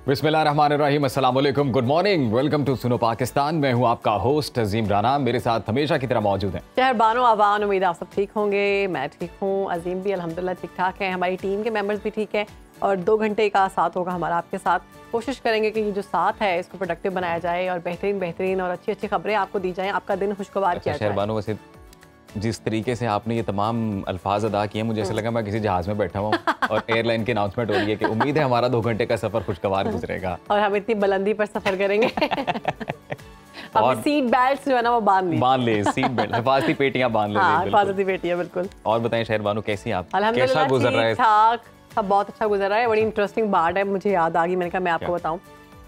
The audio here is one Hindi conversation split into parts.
बिस्मिल्लाहिर्रहमानिर्रहीम, अस्सलाम वालेकुम, गुड मॉर्निंग, वेलकम टू सुनो पाकिस्तान। मैं हूं आपका होस्ट अजीम राना, मेरे साथ हमेशा की तरह मौजूद हैं शहरबानो आवान। उम्मीद आप सब ठीक होंगे, मैं ठीक हूं, अजीम भी अल्हम्दुलिल्लाह ठीक ठाक है, हमारी टीम के मेंबर्स भी ठीक है और 2 घंटे का साथ होगा हमारा आपके साथ। कोशिश करेंगे कि ये जो साथ है इसको प्रोडक्टिव बनाया जाए और बेहतरीन और अच्छी अच्छी खबरें आपको दी जाएं, आपका दिन खुशगवार किया जाए। शहरबानो, वैसे जिस तरीके से आपने ये तमाम अल्फाज अदा किए, मुझे ऐसा लगा मैं किसी जहाज में बैठा हुआ और एयरलाइन की अनाउंसमेंट हो रही है कि उम्मीद है हमारा 2 घंटे का सफर खुशगवार गुजरेगा और हम इतनी बुलंदी पर सफर करेंगे और सीट बेल्ट जो है ना वो बांध ले सीट बेल्ट, हिफाजती पेटियां बांध ले। हाँ, हिफाजती पेटियां, बिल्कुल। और बताएं शहरबानो, कैसी आप? कैसा गुजर रहा है? सब बहुत अच्छा गुजर रहा है। बड़ी इंटरेस्टिंग बात है, मुझे याद आ गई, मैंने कहा मैं आपको बताऊं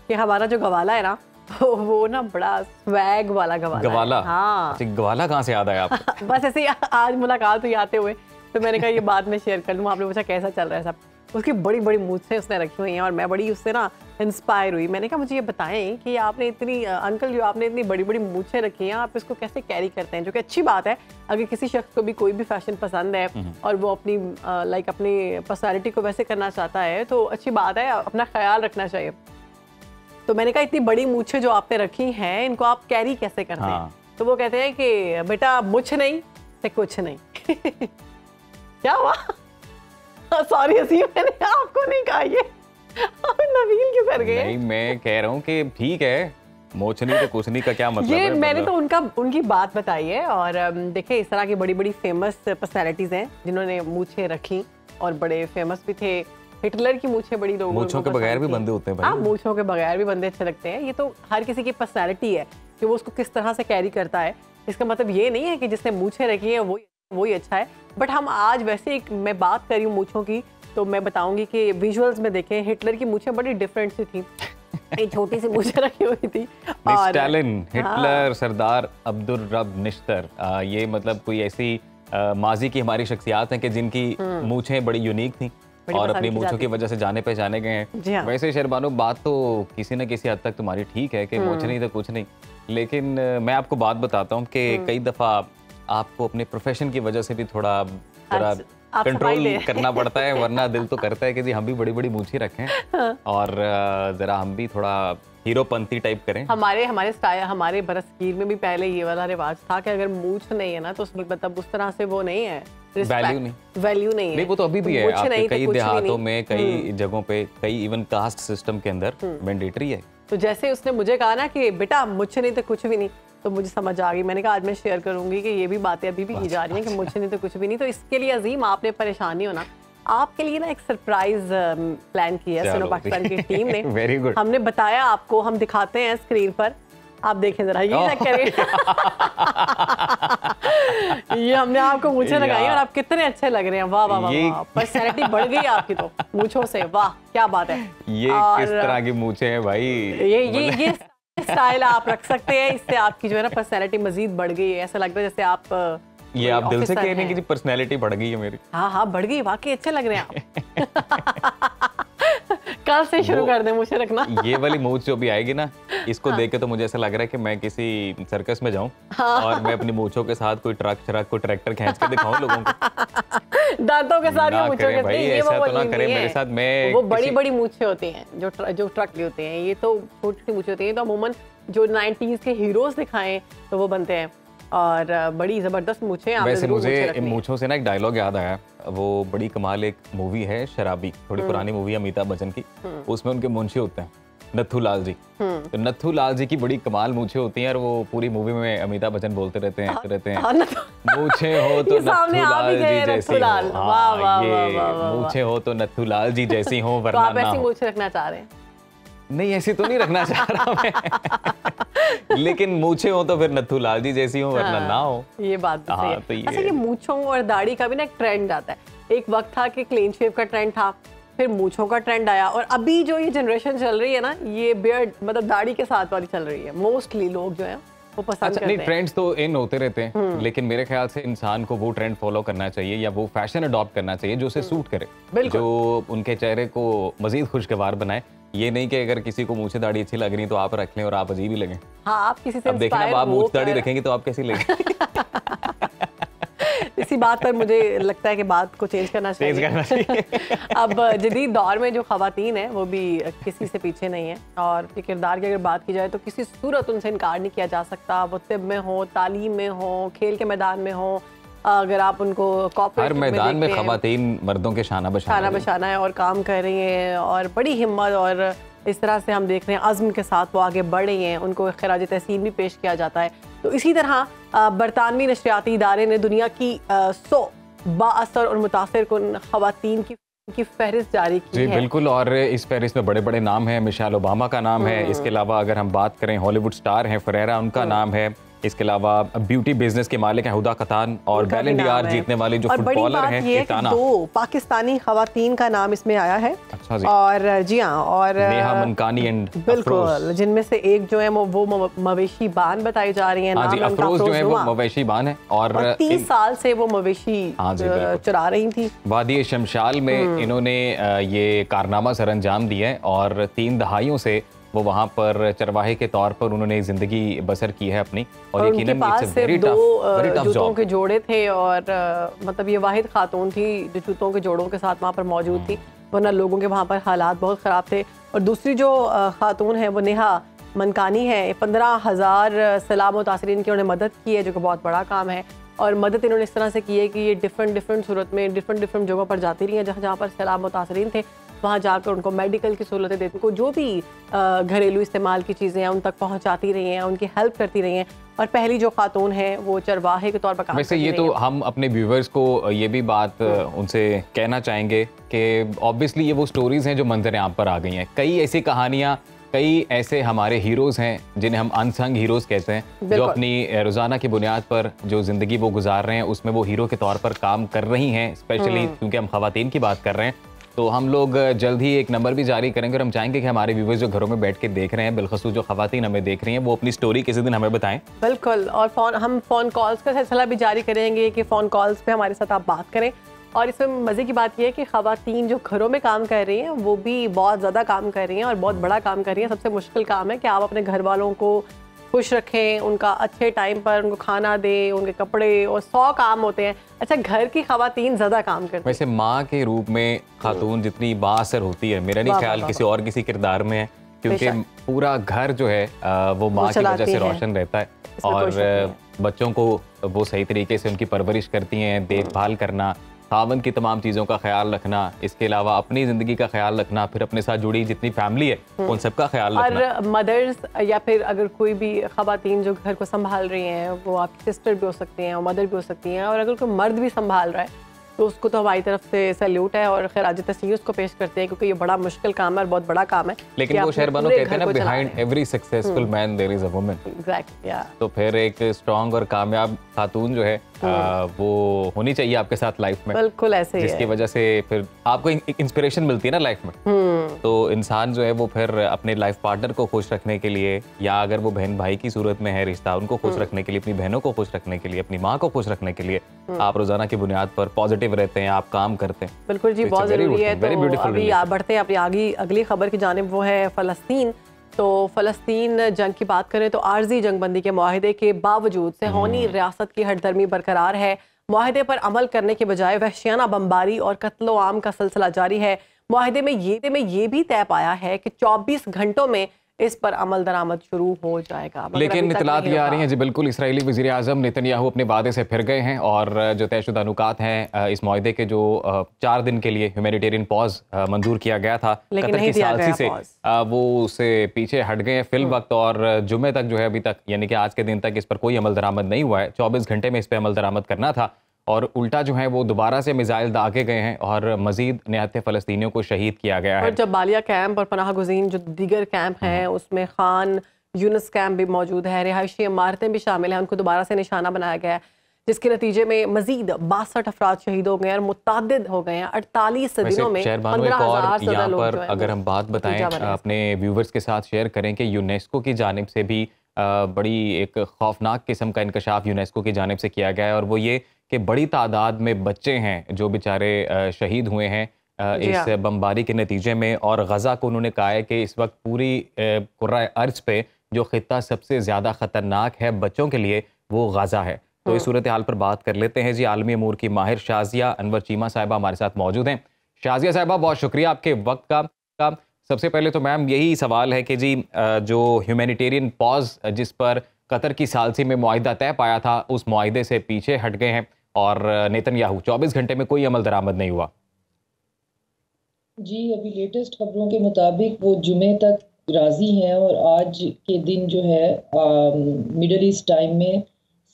कि हमारा जो गवाला है ना वो ना बड़ा स्वैग वाला गवाला है। हाँ, गवाला कहाँ से याद आया आपको? बस ऐसे आज मुलाकात हुई आते हुए, तो मैंने कहा ये बात मैं शेयर कर लूँ। आपने पूछा कैसा चल रहा है सब, उसकी बड़ी बड़ी मूछें उसने रखी हुई हैं और मैं बड़ी उससे ना इंस्पायर हुई। मैंने कहा मुझे ये बताएं कि आपने इतनी अंकल जो आपने इतनी बड़ी बड़ी मूछें रखी हैं, आप इसको कैसे कैरी करते हैं? जो कि अच्छी बात है, अगर किसी शख्स को भी कोई भी फैशन पसंद है और वो अपनी अपनी पर्सनैलिटी को वैसे करना चाहता है तो अच्छी बात है, अपना ख्याल रखना चाहिए। तो मैंने कहा इतनी बड़ी मूछें जो आपने रखी हैं, इनको आप कैरी कैसे करते हैं? तो वो कहते हैं कि बेटा मुछ नहीं से कुछ नहीं क्या हुआ? सॉरी असीम, मैंने आपको नहीं कहा ये, नवील क्यों कर गए? नहीं, मैं कह रहा हूँ कि ठीक है, मोचनी तो कुछ नहीं का क्या मतलब ये है? मैंने तो उनकी बात बताई है। और देखिए, इस तरह की बड़ी बड़ी फेमस पर्सनैलिटीज हैं जिन्होंने मूछें रखी और बड़े फेमस भी थे। हिटलर की मूछें बड़ी लोगों को मूछों के बगैर भी बंदे होते हैं भाई। हाँ, मूछों के बगैर भी बंदे अच्छे लगते हैं। ये तो हर किसी की पर्सनैलिटी है कि वो उसको किस तरह से कैरी करता है। इसका मतलब ये नहीं है कि जिसने मूछें रखी है वो ही अच्छा है। बट हम आज वैसे मैं बात कर रही हूँ मूछों की, तो मैं बताऊंगी कि विजुअल्स में देखें, हिटलर की मूछें बड़ी डिफरेंट सी थी। एक छोटी सी मूछें रखी हुई थी। स्टालिन, हिटलर, सरदार अब्दुल रब निश्तर, ये मतलब कोई ऐसी माजी की हमारी शख्सियात हैं कि जिनकी मूछें बड़ी यूनिक थी और अपनी मूछों की वजह से जाने पहचाने गए हैं। हाँ। वैसे शहरबानो, बात तो किसी न किसी हद तक तुम्हारी ठीक है कि मूछ नहीं तो कुछ नहीं, लेकिन मैं आपको बात बताता हूँ कि कई दफा आपको अपने प्रोफेशन की वजह से भी थोड़ा कंट्रोल करना पड़ता है, वरना दिल तो करता है कि जी हम भी बड़ी बड़ी मूछी रखें और जरा हम भी थोड़ा हीरोपंती टाइप करें। हमारे स्टाइल, हमारे बरसगीर में भी पहले ये वाला रिवाज था कि अगर मूछ नहीं है ना तो मतलब उस तरह से वो नहीं है, वैल्यू नहीं है। वो तो अभी भी है, आपके कई देहातों में, कई जगहों पे, कई इवन कास्ट सिस्टम के अंदर मैंडेटरी है। तो जैसे उसने मुझे कहा ना कि बेटा मुझे नहीं तो कुछ भी नहीं, तो मुझे समझ आ गई। मैंने कहा आज मैं शेयर करूंगी कि ये भी बातें अभी भी की जा रही हैं कि मुझे नहीं तो कुछ भी नहीं। तो इसके लिए अजीम आपने परेशान नहीं होना, आपके लिए ना एक सरप्राइज प्लान किया है सुनो पाकिस्तान की टीम ने। Very good. हमने बताया आपको, हम दिखाते हैं स्क्रीन पर, आप देखें जरा, ये चेक करें। ये हमने आपको मूछें लगाई और आप कितने अच्छे लग रहे हैं। वाह वाह वाह, पर्सनैलिटी बढ़ गई आपकी तो मूछों से। वाह क्या बात है। ये किस तरह की मूछें हैं भाई? ये स्टाइल आप रख सकते हैं, इससे आपकी जो है ना पर्सनैलिटी मजीद बढ़ गई है। ऐसा लगता है जैसे आप ये आप दिल से कह रहे हैं कि जी पर्सनैलिटी बढ़ गई है मेरी? हाँ, बढ़ गई, वाकई अच्छे लग रहे हैं आप। कल से शुरू कर दें मूछें रखना। ये वाली मूछ जो भी आएगी ना, इसको देख के तो मुझे ऐसा लग रहा है कि मैं किसी सर्कस में जाऊं और मैं अपनी मूछों के साथ कोई कोई ट्रैक्टर खींच के दिखाऊं लोगों को। दांतों के साथ या मूछों के साथ? ऐसा तो ना करें मेरे साथ। मैं वो बड़ी बड़ी मूछें होती हैं जो ट्रक की होती हैं, ये तो छोटी छोटी मूछें होती हैं। तो अमूमन जो 90s के हीरोज दिखाएं तो वो बनते हैं और बड़ी जबरदस्त मूछें। वैसे मुझे इन मूछों से ना एक डायलॉग याद आया, वो बड़ी कमाल एक मूवी है शराबी, थोड़ी पुरानी मूवी है अमिताभ बच्चन की, उसमें उनके मुंशी होते हैं नत्थू लाल जी। तो नत्थू लाल जी की बड़ी कमाल मूछें होती हैं और वो पूरी मूवी में अमिताभ बच्चन बोलते रहते हैं मूछें हो तो नत्थू लाल जी जैसी हो, मूछें हो तो नत्थू लाल जी जैसी हो वरना आप ऐसी मूछें रखना चाह रहे हैं? नहीं, ऐसी तो नहीं रखना चाह रहा मैं, लेकिन मूछें हो तो फिर नत्थू लाल जी जैसी हो वरना ना हो। ये बात तो सही है। तो ये मूछों और दाढ़ी का भी ना एक ट्रेंड आता है। एक वक्त था कि क्लीन शेव का ट्रेंड था, फिर मूछों का ट्रेंड आया और अभी जो ये जनरेशन चल रही है ना, ये बियर्ड मतलब दाढ़ी के साथ वाली चल रही है। मोस्टली लोग जो है वो पसंद करते हैं। नहीं, ट्रेंड्स तो इन होते रहते हैं, लेकिन मेरे ख्याल से इंसान को वो ट्रेंड फॉलो करना चाहिए या वो फैशन अडॉप्ट करना चाहिए जो उसे सूट करे, जो उनके चेहरे को मजीद खुशगवार बनाए। ये नहीं कि अगर किसी को मूछें दाढ़ी अच्छी लग रही तो आप रख लें और आप अजीब ही लगे। हाँ, आप किसी से अब देखना, आप मूछ दाढ़ी रखेंगे तो आप कैसी लगेंगे? इसी बात पर मुझे लगता है कि बात को चेंज करना चाहिए। अब जदीद दौर में जो ख़वातीन है वो भी किसी से पीछे नहीं है, और किरदार की अगर बात की जाए तो किसी सूरत उनसे इनकार नहीं किया जा सकता। वो तिब में हो, तालीम में हो, खेल के मैदान में हो, अगर आप उनको हर मैदान में ख़वातीन मर्दों के शाना बशाना है और काम कर रही हैं, और बड़ी हिम्मत और इस तरह से हम देख रहे हैं अज़्म के साथ वो आगे बढ़ रही हैं। उनको खिराज तहसीन भी पेश किया जाता है। तो इसी तरह बरतानवी नशरियाती इदारे ने दुनिया की 100 बाअसर और मुतासिर कुन ख़वातीन की फहरिस्त जारी की जी है। बिल्कुल, और इस फहरिस्त में बड़े बड़े नाम हैं। मिशेल ओबामा का नाम है, इसके अलावा अगर हम बात करें हॉलीवुड स्टार हैं फरेरा, उनका नाम है। इसके अलावा ब्यूटी बिजनेस के मालिक हैं हुदा खतान, और बैलन डीआर जीतने वाली जो फुटबॉलर हैं इताना। 2 पाकिस्तानी खवातीन का नाम इसमें आया है। अच्छा जी। और जी हाँ, और नेहा मनकानी एंड बिल्कुल, जिनमें से एक जो है वो मवेशी बान बताई जा रही है। हाँ जी, अफरोज जो है वो मवेशी बान है, और 30 साल से वो मवेशी चुरा रही थी। वादी शमशाल में इन्होंने ये कारनामा सर अंजाम दिया है, और 3 दहाइयों से वो वहाँ पर चरवाहे के तौर पर उन्होंने ज़िंदगी बसर की है अपनी। और उनके पास सिर्फ 2 जूतों के जोड़े थे, और मतलब ये वाहिद खातून थी जो जूतों के जोड़ों के साथ वहाँ पर मौजूद थी, वरना लोगों के वहाँ पर हालात बहुत ख़राब थे। और दूसरी जो खातून है वो नेहा मनकानी है। 15,000 सैलाब मुतासरीन की उन्होंने मदद की है, जो कि बहुत बड़ा काम है। और मदद इन्होंने इस तरह से की है कि ये डिफरेंट सूरत में डिफरेंट जगहों पर जाती रही हैं, जहाँ पर सैलाब मुतासरीन थे वहाँ जाकर उनको मेडिकल की सहूलतें देती, उनको जो भी घरेलू इस्तेमाल की चीज़ें हैं उन तक पहुँचाती रही हैं, उनकी हेल्प करती रही हैं। और पहली जो खातून है वो चरवाहे के तौर पर काम वैसे ये तो हम अपने व्यूवर्स को ये भी बात उनसे कहना चाहेंगे कि ऑब्वियसली ये वो स्टोरीज हैं जो मंजर आम पर आ गई हैं। कई ऐसी कहानियाँ, कई ऐसे हमारे हीरोज़ हैं जिन्हें हम अनसंग हीरोज़ कहते हैं, जो अपनी रोज़ाना की बुनियाद पर जो ज़िंदगी वो गुजार रहे हैं उसमें वो हीरो के तौर पर काम कर रही हैं। स्पेशली क्योंकि हम ख़वातीन की बात कर रहे हैं, तो हम लोग जल्द ही एक नंबर भी जारी करेंगे, और हम चाहेंगे कि हमारे व्यूवर्स जो घरों में बैठ के देख रहे हैं, बिलखसूस जो ख़वातीन हमें देख रही हैं, वो अपनी स्टोरी किसी दिन हमें बताएं। बिल्कुल, और हम फ़ोन कॉल्स का सिलसिला भी जारी करेंगे कि फ़ोन कॉल्स पे हमारे साथ आप बात करें। और इसमें मज़े की बात यह है कि ख़वातीन जो घरों में काम कर रही हैं वो भी बहुत ज़्यादा काम कर रही हैं, और बहुत बड़ा काम कर रही हैं। सबसे मुश्किल काम है कि आप अपने घर वालों को खुश रखें, उनका अच्छे टाइम पर उनको खाना दें, उनके कपड़े, और 100 काम होते हैं। अच्छा, घर की ख़वातीन ज़्यादा काम करती हैं। वैसे माँ के रूप में खातून जितनी बाअसर होती है, मेरा नहीं ख्याल किसी और किसी किरदार में है, क्योंकि पूरा घर जो है वो माँ की वजह से रोशन रहता है। और बच्चों को वो सही तरीके से उनकी परवरिश करती हैं, देखभाल करना, खावंद की तमाम चीज़ों का ख्याल रखना, इसके अलावा अपनी ज़िंदगी का ख्याल रखना, फिर अपने साथ जुड़ी जितनी फैमिली है उन सब का ख्याल रखना। और मदर्स या फिर अगर कोई भी ख़वातीन जो घर को संभाल रही हैं, वो आपकी सिस्टर भी हो सकती हैं और मदर भी हो सकती हैं, और अगर कोई मर्द भी संभाल रहा है तो उसको तो हमारी तरफ से सैल्यूट है और खैराज तस्सीर उसको पेश करते हैं, क्योंकि ये बड़ा मुश्किल काम है और बहुत बड़ा काम है। लेकिन वो शहरबानो कहते हैं ना, behind every successful man there is a woman. Exactly, या तो फिर एक स्ट्रॉन्ग और कामयाब खातून जो है वो होनी चाहिए आपके साथ लाइफ में। बिल्कुल ऐसे ही, जिसकी वजह से फिर आपको इंस्पिरेशन मिलती है ना लाइफ में। तो इंसान जो है वो फिर अपने लाइफ पार्टनर को खुश रखने के लिए, या अगर वो बहन भाई की सूरत में है रिश्ता, उनको खुश रखने के लिए, अपनी बहनों को खुश रखने के लिए, अपनी माँ को खुश रखने के लिए आप रोजाना की बुनियाद पर पॉजिटिव रहते हैं, आप काम करते हैं। बिल्कुल जी, बहुत जरूरी है। तो अभी आप बढ़ते हैं अपनी अगली खबर की जानिब, वो है फ़लस्तीन। तो फ़लस्तीन जंग की बात करें तो आर्जी जंगबंदी के मुआहदे के बावजूद सेहोनी रियासत की हठधर्मी बरकरार है। मुआहदे पर अमल करने के बजाय वहशियाना बमबारी और कत्लो आम का सिलसिला जारी है। मुआहदे में ये भी तय पाया है कि 24 घंटों में इस पर अमल दरामद शुरू हो जाएगा। लेकिन इतलात ये आ रही हैं जी, बिल्कुल इसराइली वज़ीर आज़म नेतन्याहू अपने वादे से फिर गए हैं, और जो तयशुदा नुकात हैं इस मुआहदे के, जो 4 दिन के लिए ह्यूमैनिटेरियन पॉज मंजूर किया गया था कतर की सालसी से, वो उससे पीछे हट गए हैं फिल वक्त। और जुमे तक जो है, अभी तक यानी कि आज के दिन तक इस पर कोई अमल दरामद नहीं हुआ है। 24 घंटे में इस पर अमल दरामद करना था, और उल्टा जो है वो दोबारा से मिसाइल दागे गए हैं, और मजीद निहत्ते फ़लस्तीनियों को शहीद किया गया है। और जब बालिया कैंप और पनाह गुज़ीन जो दीगर कैंप हैं उसमें खान यूनुस कैंप भी मौजूद है, रिहायशी इमारतें भी शामिल हैं, उनको दोबारा से निशाना बनाया गया है, जिसके नतीजे में मजीद 62 अफराद शहीद हो गए और मुतअद्दिद हो गए हैं। 48 दिनों में 15,000 से ज़्यादा लोग जो हैं। अगर हम बात बताएं अपने व्यूवर्स के साथ शेयर करें कि यूनेस्को की जानिब से भी बड़ी एक खौफनाक किस्म का इंकशाफ यूनेस्को की जानिब से किया गया है, और वो ये कि बड़ी तादाद में बच्चे हैं जो बेचारे शहीद हुए हैं इस बमबारी के नतीजे में। और गज़ा को उन्होंने कहा है कि इस वक्त पूरी कुर्रा अर्ज़ पे जो ख़ित्ता सबसे ज़्यादा ख़तरनाक है बच्चों के लिए, वो गज़ा है। तो इस सूरत हाल पर बात कर लेते हैं जी। आलमी अमूर की माहिर शाजिया अनवर चीमा साहिबा हमारे साथ मौजूद हैं। शाजिया साहिबा, बहुत शुक्रिया आपके वक्त का। सबसे पहले तो मैम यही सवाल है कि जी जो ह्यूमैनिटेरियन पॉज जिस पर कतर की सालसी में मुआहिदा तय पाया था, उस मुआहिदे से पीछे हट गए हैं और नेतन्याहू 24 घंटे में कोई अमल दरामद नहीं हुआ। जी, अभी लेटेस्ट खबरों के मुताबिक वो जुमे तक राजी हैं और आज के दिन जो है मिडल ईस्ट टाइम में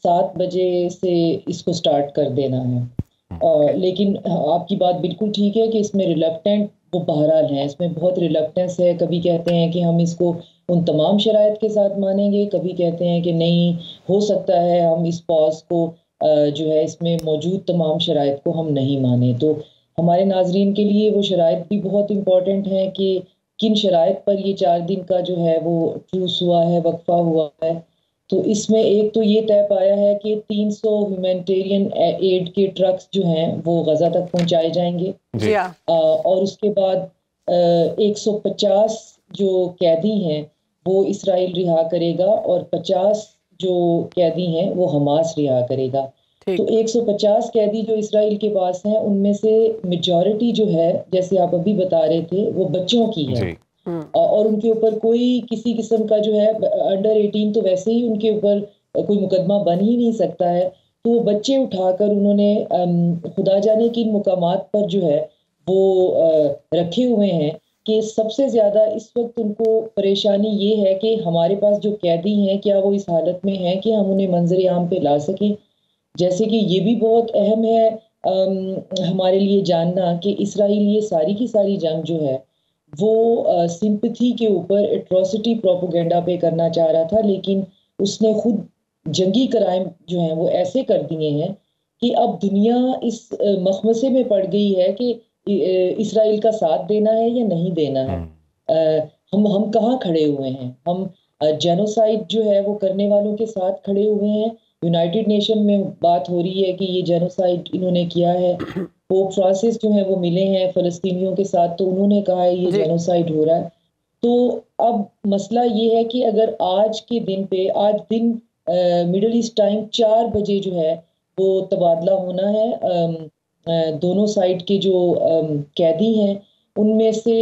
7 बजे से इसको स्टार्ट कर देना है। लेकिन आपकी बात बिल्कुल ठीक है कि इसमें रिलक्टेंट वो बहरहाल हैं, इसमें बहुत रिलक्टेंस है। कभी कहते हैं कि हम इसको उन तमाम शराइत के साथ मानेंगे, कभी कहते हैं कि नहीं, हो सकता है हम इस पॉज को जो है इसमें मौजूद तमाम शराइत को हम नहीं माने। तो हमारे नाजरीन के लिए वो शराइत भी बहुत इम्पॉर्टेंट हैं कि किन शराइत पर ये 4 दिन का जो है वो ट्रूस हुआ है, वक्फा हुआ है। तो इसमें एक तो ये तय पाया है कि 300 ह्यूमैनिटेरियन एड के ट्रक्स जो हैं वो गजा तक पहुंचाए जाएंगे जी। और उसके बाद 150 जो कैदी हैं वो इसराइल रिहा करेगा और 50 जो कैदी हैं वो हमास रिहा करेगा। तो 150 कैदी जो इसराइल के पास हैं उनमें से मेजॉरिटी जो है, जैसे आप अभी बता रहे थे, वो बच्चों की है और उनके ऊपर कोई किसी किस्म का जो है अंडर 18 तो वैसे ही उनके ऊपर कोई मुकदमा बन ही नहीं सकता है। तो वो बच्चे उठाकर उन्होंने खुदा जाने किन मुकामात पर जो है वो रखे हुए हैं कि सबसे ज़्यादा इस वक्त उनको परेशानी ये है कि हमारे पास जो कैदी हैं क्या वो इस हालत में हैं कि हम उन्हें मंजर आम पे ला सकें। जैसे कि ये भी बहुत अहम है हमारे लिए जानना कि इसराइल ये सारी की सारी जंग जो है वो सिंपथी के ऊपर एट्रोसिटी प्रोपोगेंडा पे करना चाह रहा था, लेकिन उसने खुद जंगी क्राइम जो हैं वो ऐसे कर दिए हैं कि अब दुनिया इस मखमसे में पड़ गई है कि इसराइल का साथ देना है या नहीं देना है। हम कहाँ खड़े हुए हैं? हम जेनोसाइड जो है वो करने वालों के साथ खड़े हुए हैं। यूनाइटेड नेशन में बात हो रही है कि ये जेनोसाइड इन्होंने किया है। पोप फ्रांसिस जो है वो मिले हैं फ़लस्तीनियों के साथ, तो उन्होंने कहा है ये जेनोसाइड हो रहा है। तो अब मसला ये है कि अगर आज के दिन पे आज दिन मिडल ईस्ट टाइम 4 बजे जो है वो तबादला होना है। दोनों साइड के जो कैदी हैं उनमें से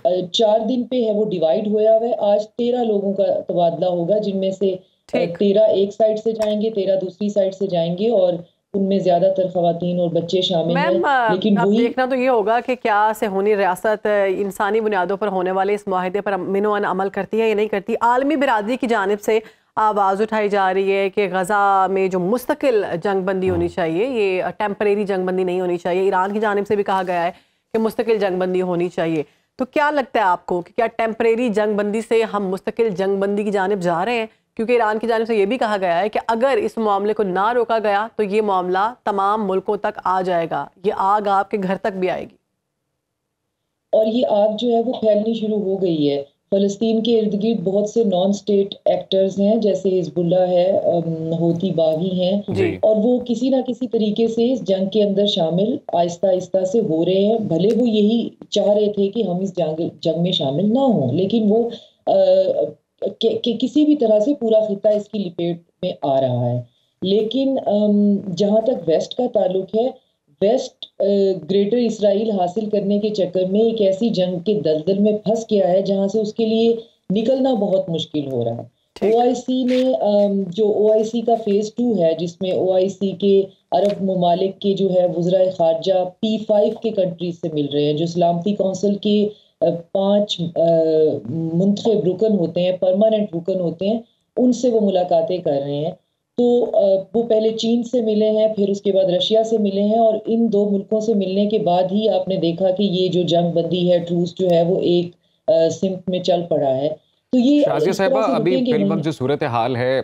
4 दिन पे है वो डिवाइड हुआ है। आज 13 लोगों का तबादला होगा, जिनमें से 13 एक साइड से जाएंगे, 13 दूसरी साइड से जाएंगे और उनमें ज्यादातर खवातीन और बच्चे शामिल हैं। लेकिन अब देखना तो ये होगा कि क्या सेहूनी रियासत इंसानी बुनियादों पर होने वाले इस मुआहिदे पर मिनोअन अमल करती है या नहीं करती। आलमी बिरादरी की जानिब से आवाज़ उठाई जा रही है कि गज़ा में जो मुस्तकिल जंगबंदी होनी चाहिए, ये टेम्परेरी जंगबंदी नहीं होनी चाहिए। ईरान की जानिब से भी कहा गया है कि मुस्तकिल जंगबंदी होनी चाहिए। तो क्या लगता है आपको कि क्या टेम्परेरी जंगबंदी से हम मुस्तकिल जंगबंदी की जानिब जा रहे हैं? क्योंकि ईरान की जानिब से ये भी कहा गया है कि अगर इस मामले को ना रोका गया तो ये मामला तमाम मुल्कों तक आ जाएगा, ये आग आपके घर तक भी आएगी और ये आग जो है वो फैलनी शुरू हो गई है। फ़लस्तीन के इर्द गिर्द बहुत से नॉन स्टेट एक्टर्स हैं, जैसे हिज़्बुल्लाह है, होती बागी हैं, और वो किसी ना किसी तरीके से इस जंग के अंदर शामिल आहिस्ता आहिस्ता से हो रहे हैं। भले वो यही चाह रहे थे कि हम इस जंग में शामिल ना हों, लेकिन वो कि किसी भी तरह से पूरा खिता इसकी लपेट में आ रहा है। लेकिन जहाँ तक वेस्ट का ताल्लुक है, वेस्ट ग्रेटर इसराइल हासिल करने के चक्कर में एक ऐसी जंग के दलदल में फंस गया है जहाँ से उसके लिए निकलना बहुत मुश्किल हो रहा है। ओआईसी ने जो ओआईसी का फेज़ 2 है, जिसमें ओआईसी के अरब ममालिक के जो है वज़राए ख़ारजा P5 के कंट्रीज से मिल रहे हैं, जो सलामती कौंसिल के 5 मुंतखब रुकन होते हैं, परमानेंट रुकन होते हैं, उनसे वो मुलाकातें कर रहे हैं। तो वो पहले चीन से मिले हैं, फिर उसके बाद रशिया से मिले हैं, और इन 2 मुल्कों से मिलने के बाद ही आपने देखा कि ये जो जंग बंदी है, ट्रूस जो है वो एक सिमत में चल पड़ा है। तो ये शाजिया साहिबा, अभी फिलहाल जो सूरत हाल है,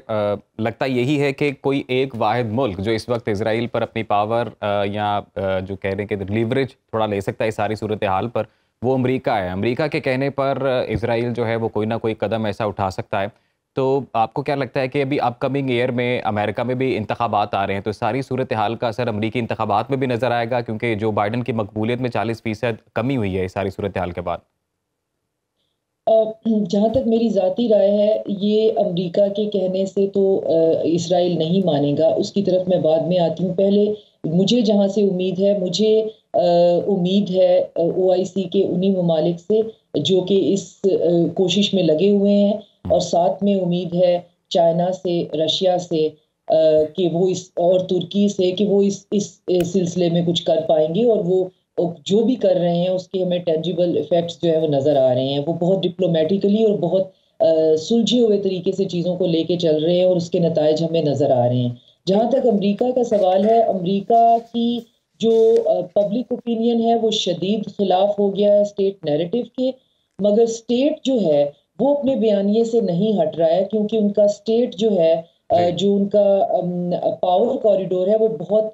लगता यही है कि कोई एक वाहिद मुल्क जो इस वक्त इसराइल पर अपनी पावर या जो कह रहे हैं कि लीवरेज थोड़ा ले सकता है सारी सूरत हाल पर, वो अमेरिका है। अमेरिका के कहने पर इसराइल जो है वो कोई ना कोई कदम ऐसा उठा सकता है। तो आपको क्या लगता है कि अभी अपकमिंग ईयर में अमेरिका में भी इंतखाबात आ रहे हैं, तो सारी सूरत हाल का असर अमरीकी इंतखाबात में भी नज़र आएगा, क्योंकि जो बाइडन की मकबूलियत में 40% कमी हुई है इस सारी सूरत हाल के बाद? जहाँ तक मेरी ज़ाती राय है, ये अमेरिका के कहने से तो इसराइल नहीं मानेगा, उसकी तरफ मैं बाद में आती हूँ। पहले मुझे जहाँ से उम्मीद है, मुझे उम्मीद है ओआईसी के उन्हीं ममालिक से जो कि इस कोशिश में लगे हुए हैं, और साथ में उम्मीद है चाइना से, रशिया से कि वो इस, और तुर्की से कि वो इस सिलसिले में कुछ कर पाएंगे, और वो जो भी कर रहे हैं उसके हमें टेंजिबल इफेक्ट्स जो है वो नज़र आ रहे हैं। वो बहुत डिप्लोमेटिकली और बहुत सुलझे हुए तरीके से चीज़ों को लेके चल रहे हैं, और उसके नतायज हमें नज़र आ रहे हैं। जहाँ तक अमेरिका का सवाल है, अमेरिका की जो पब्लिक ओपिनियन है वो शदीद खिलाफ हो गया है स्टेट नैरेटिव के, मगर स्टेट जो है वो अपने बयानिए से नहीं हट रहा है, क्योंकि उनका स्टेट जो है जो उनका पावर कॉरिडोर है वो बहुत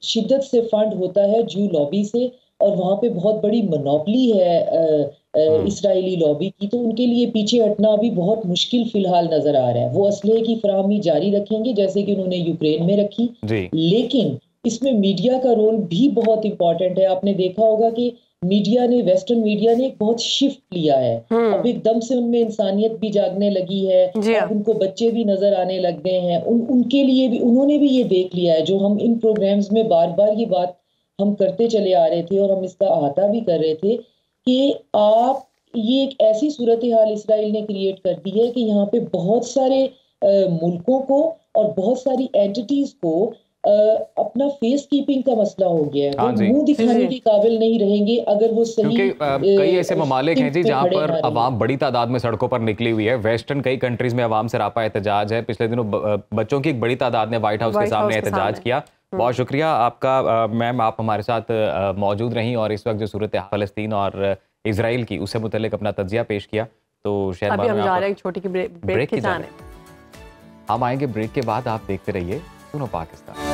शिद्दत से फंड होता है जू लॉबी से, और वहाँ पे बहुत बड़ी मोनोपली है इसराइली लॉबी की, तो उनके लिए पीछे हटना अभी बहुत मुश्किल फिलहाल नजर आ रहा है। वो असलहे की फराहमी जारी रखेंगे जैसे कि उन्होंने यूक्रेन में रखी, लेकिन इसमें मीडिया का रोल भी बहुत इंपॉर्टेंट है। आपने देखा होगा कि मीडिया ने, वेस्टर्न मीडिया ने एक बहुत शिफ्ट लिया है, अब एकदम से उनमें इंसानियत भी जागने लगी है, अब उनको बच्चे भी नजर आने लग गए हैं, उनके लिए भी उन्होंने भी ये देख लिया है, जो हम इन प्रोग्राम्स में बार बार ये बात हम करते चले आ रहे थे और हम इसका अहाता भी कर रहे थे कि आप, ये एक ऐसी सूरत हाल इसराइल ने क्रिएट कर दी है कि यहाँ पे बहुत सारे मुल्कों को और बहुत सारी एंटिटीज को अपना फेस कीपिंग का मसला हो गया है। वो मुंह दिखाने के काबिल नहीं रहेंगे अगर वो सही, क्योंकि कई ऐसे ममालिक हैं जी जहां पर अवाम बड़ी तादाद में सड़कों पर निकली हुई है। वेस्टर्न कई कंट्रीज में अवाम से रापा एहतजाज है। पिछले दिनों बच्चों की एक बड़ी तादाद ने व्हाइट हाउस के सामने एहतजाज किया। बहुत शुक्रिया आपका मैम, आप हमारे साथ मौजूद रहीं और इस वक्त जो सूरत फ़लस्तीन और इजराइल की उससे मुतल्लिक अपना तज्जिया पेश किया। तो शायद अभी हम जा रहे हैं छोटी की ब्रेक की जाने। हम आएंगे ब्रेक के बाद, आप देखते रहिए सुनो पाकिस्तान।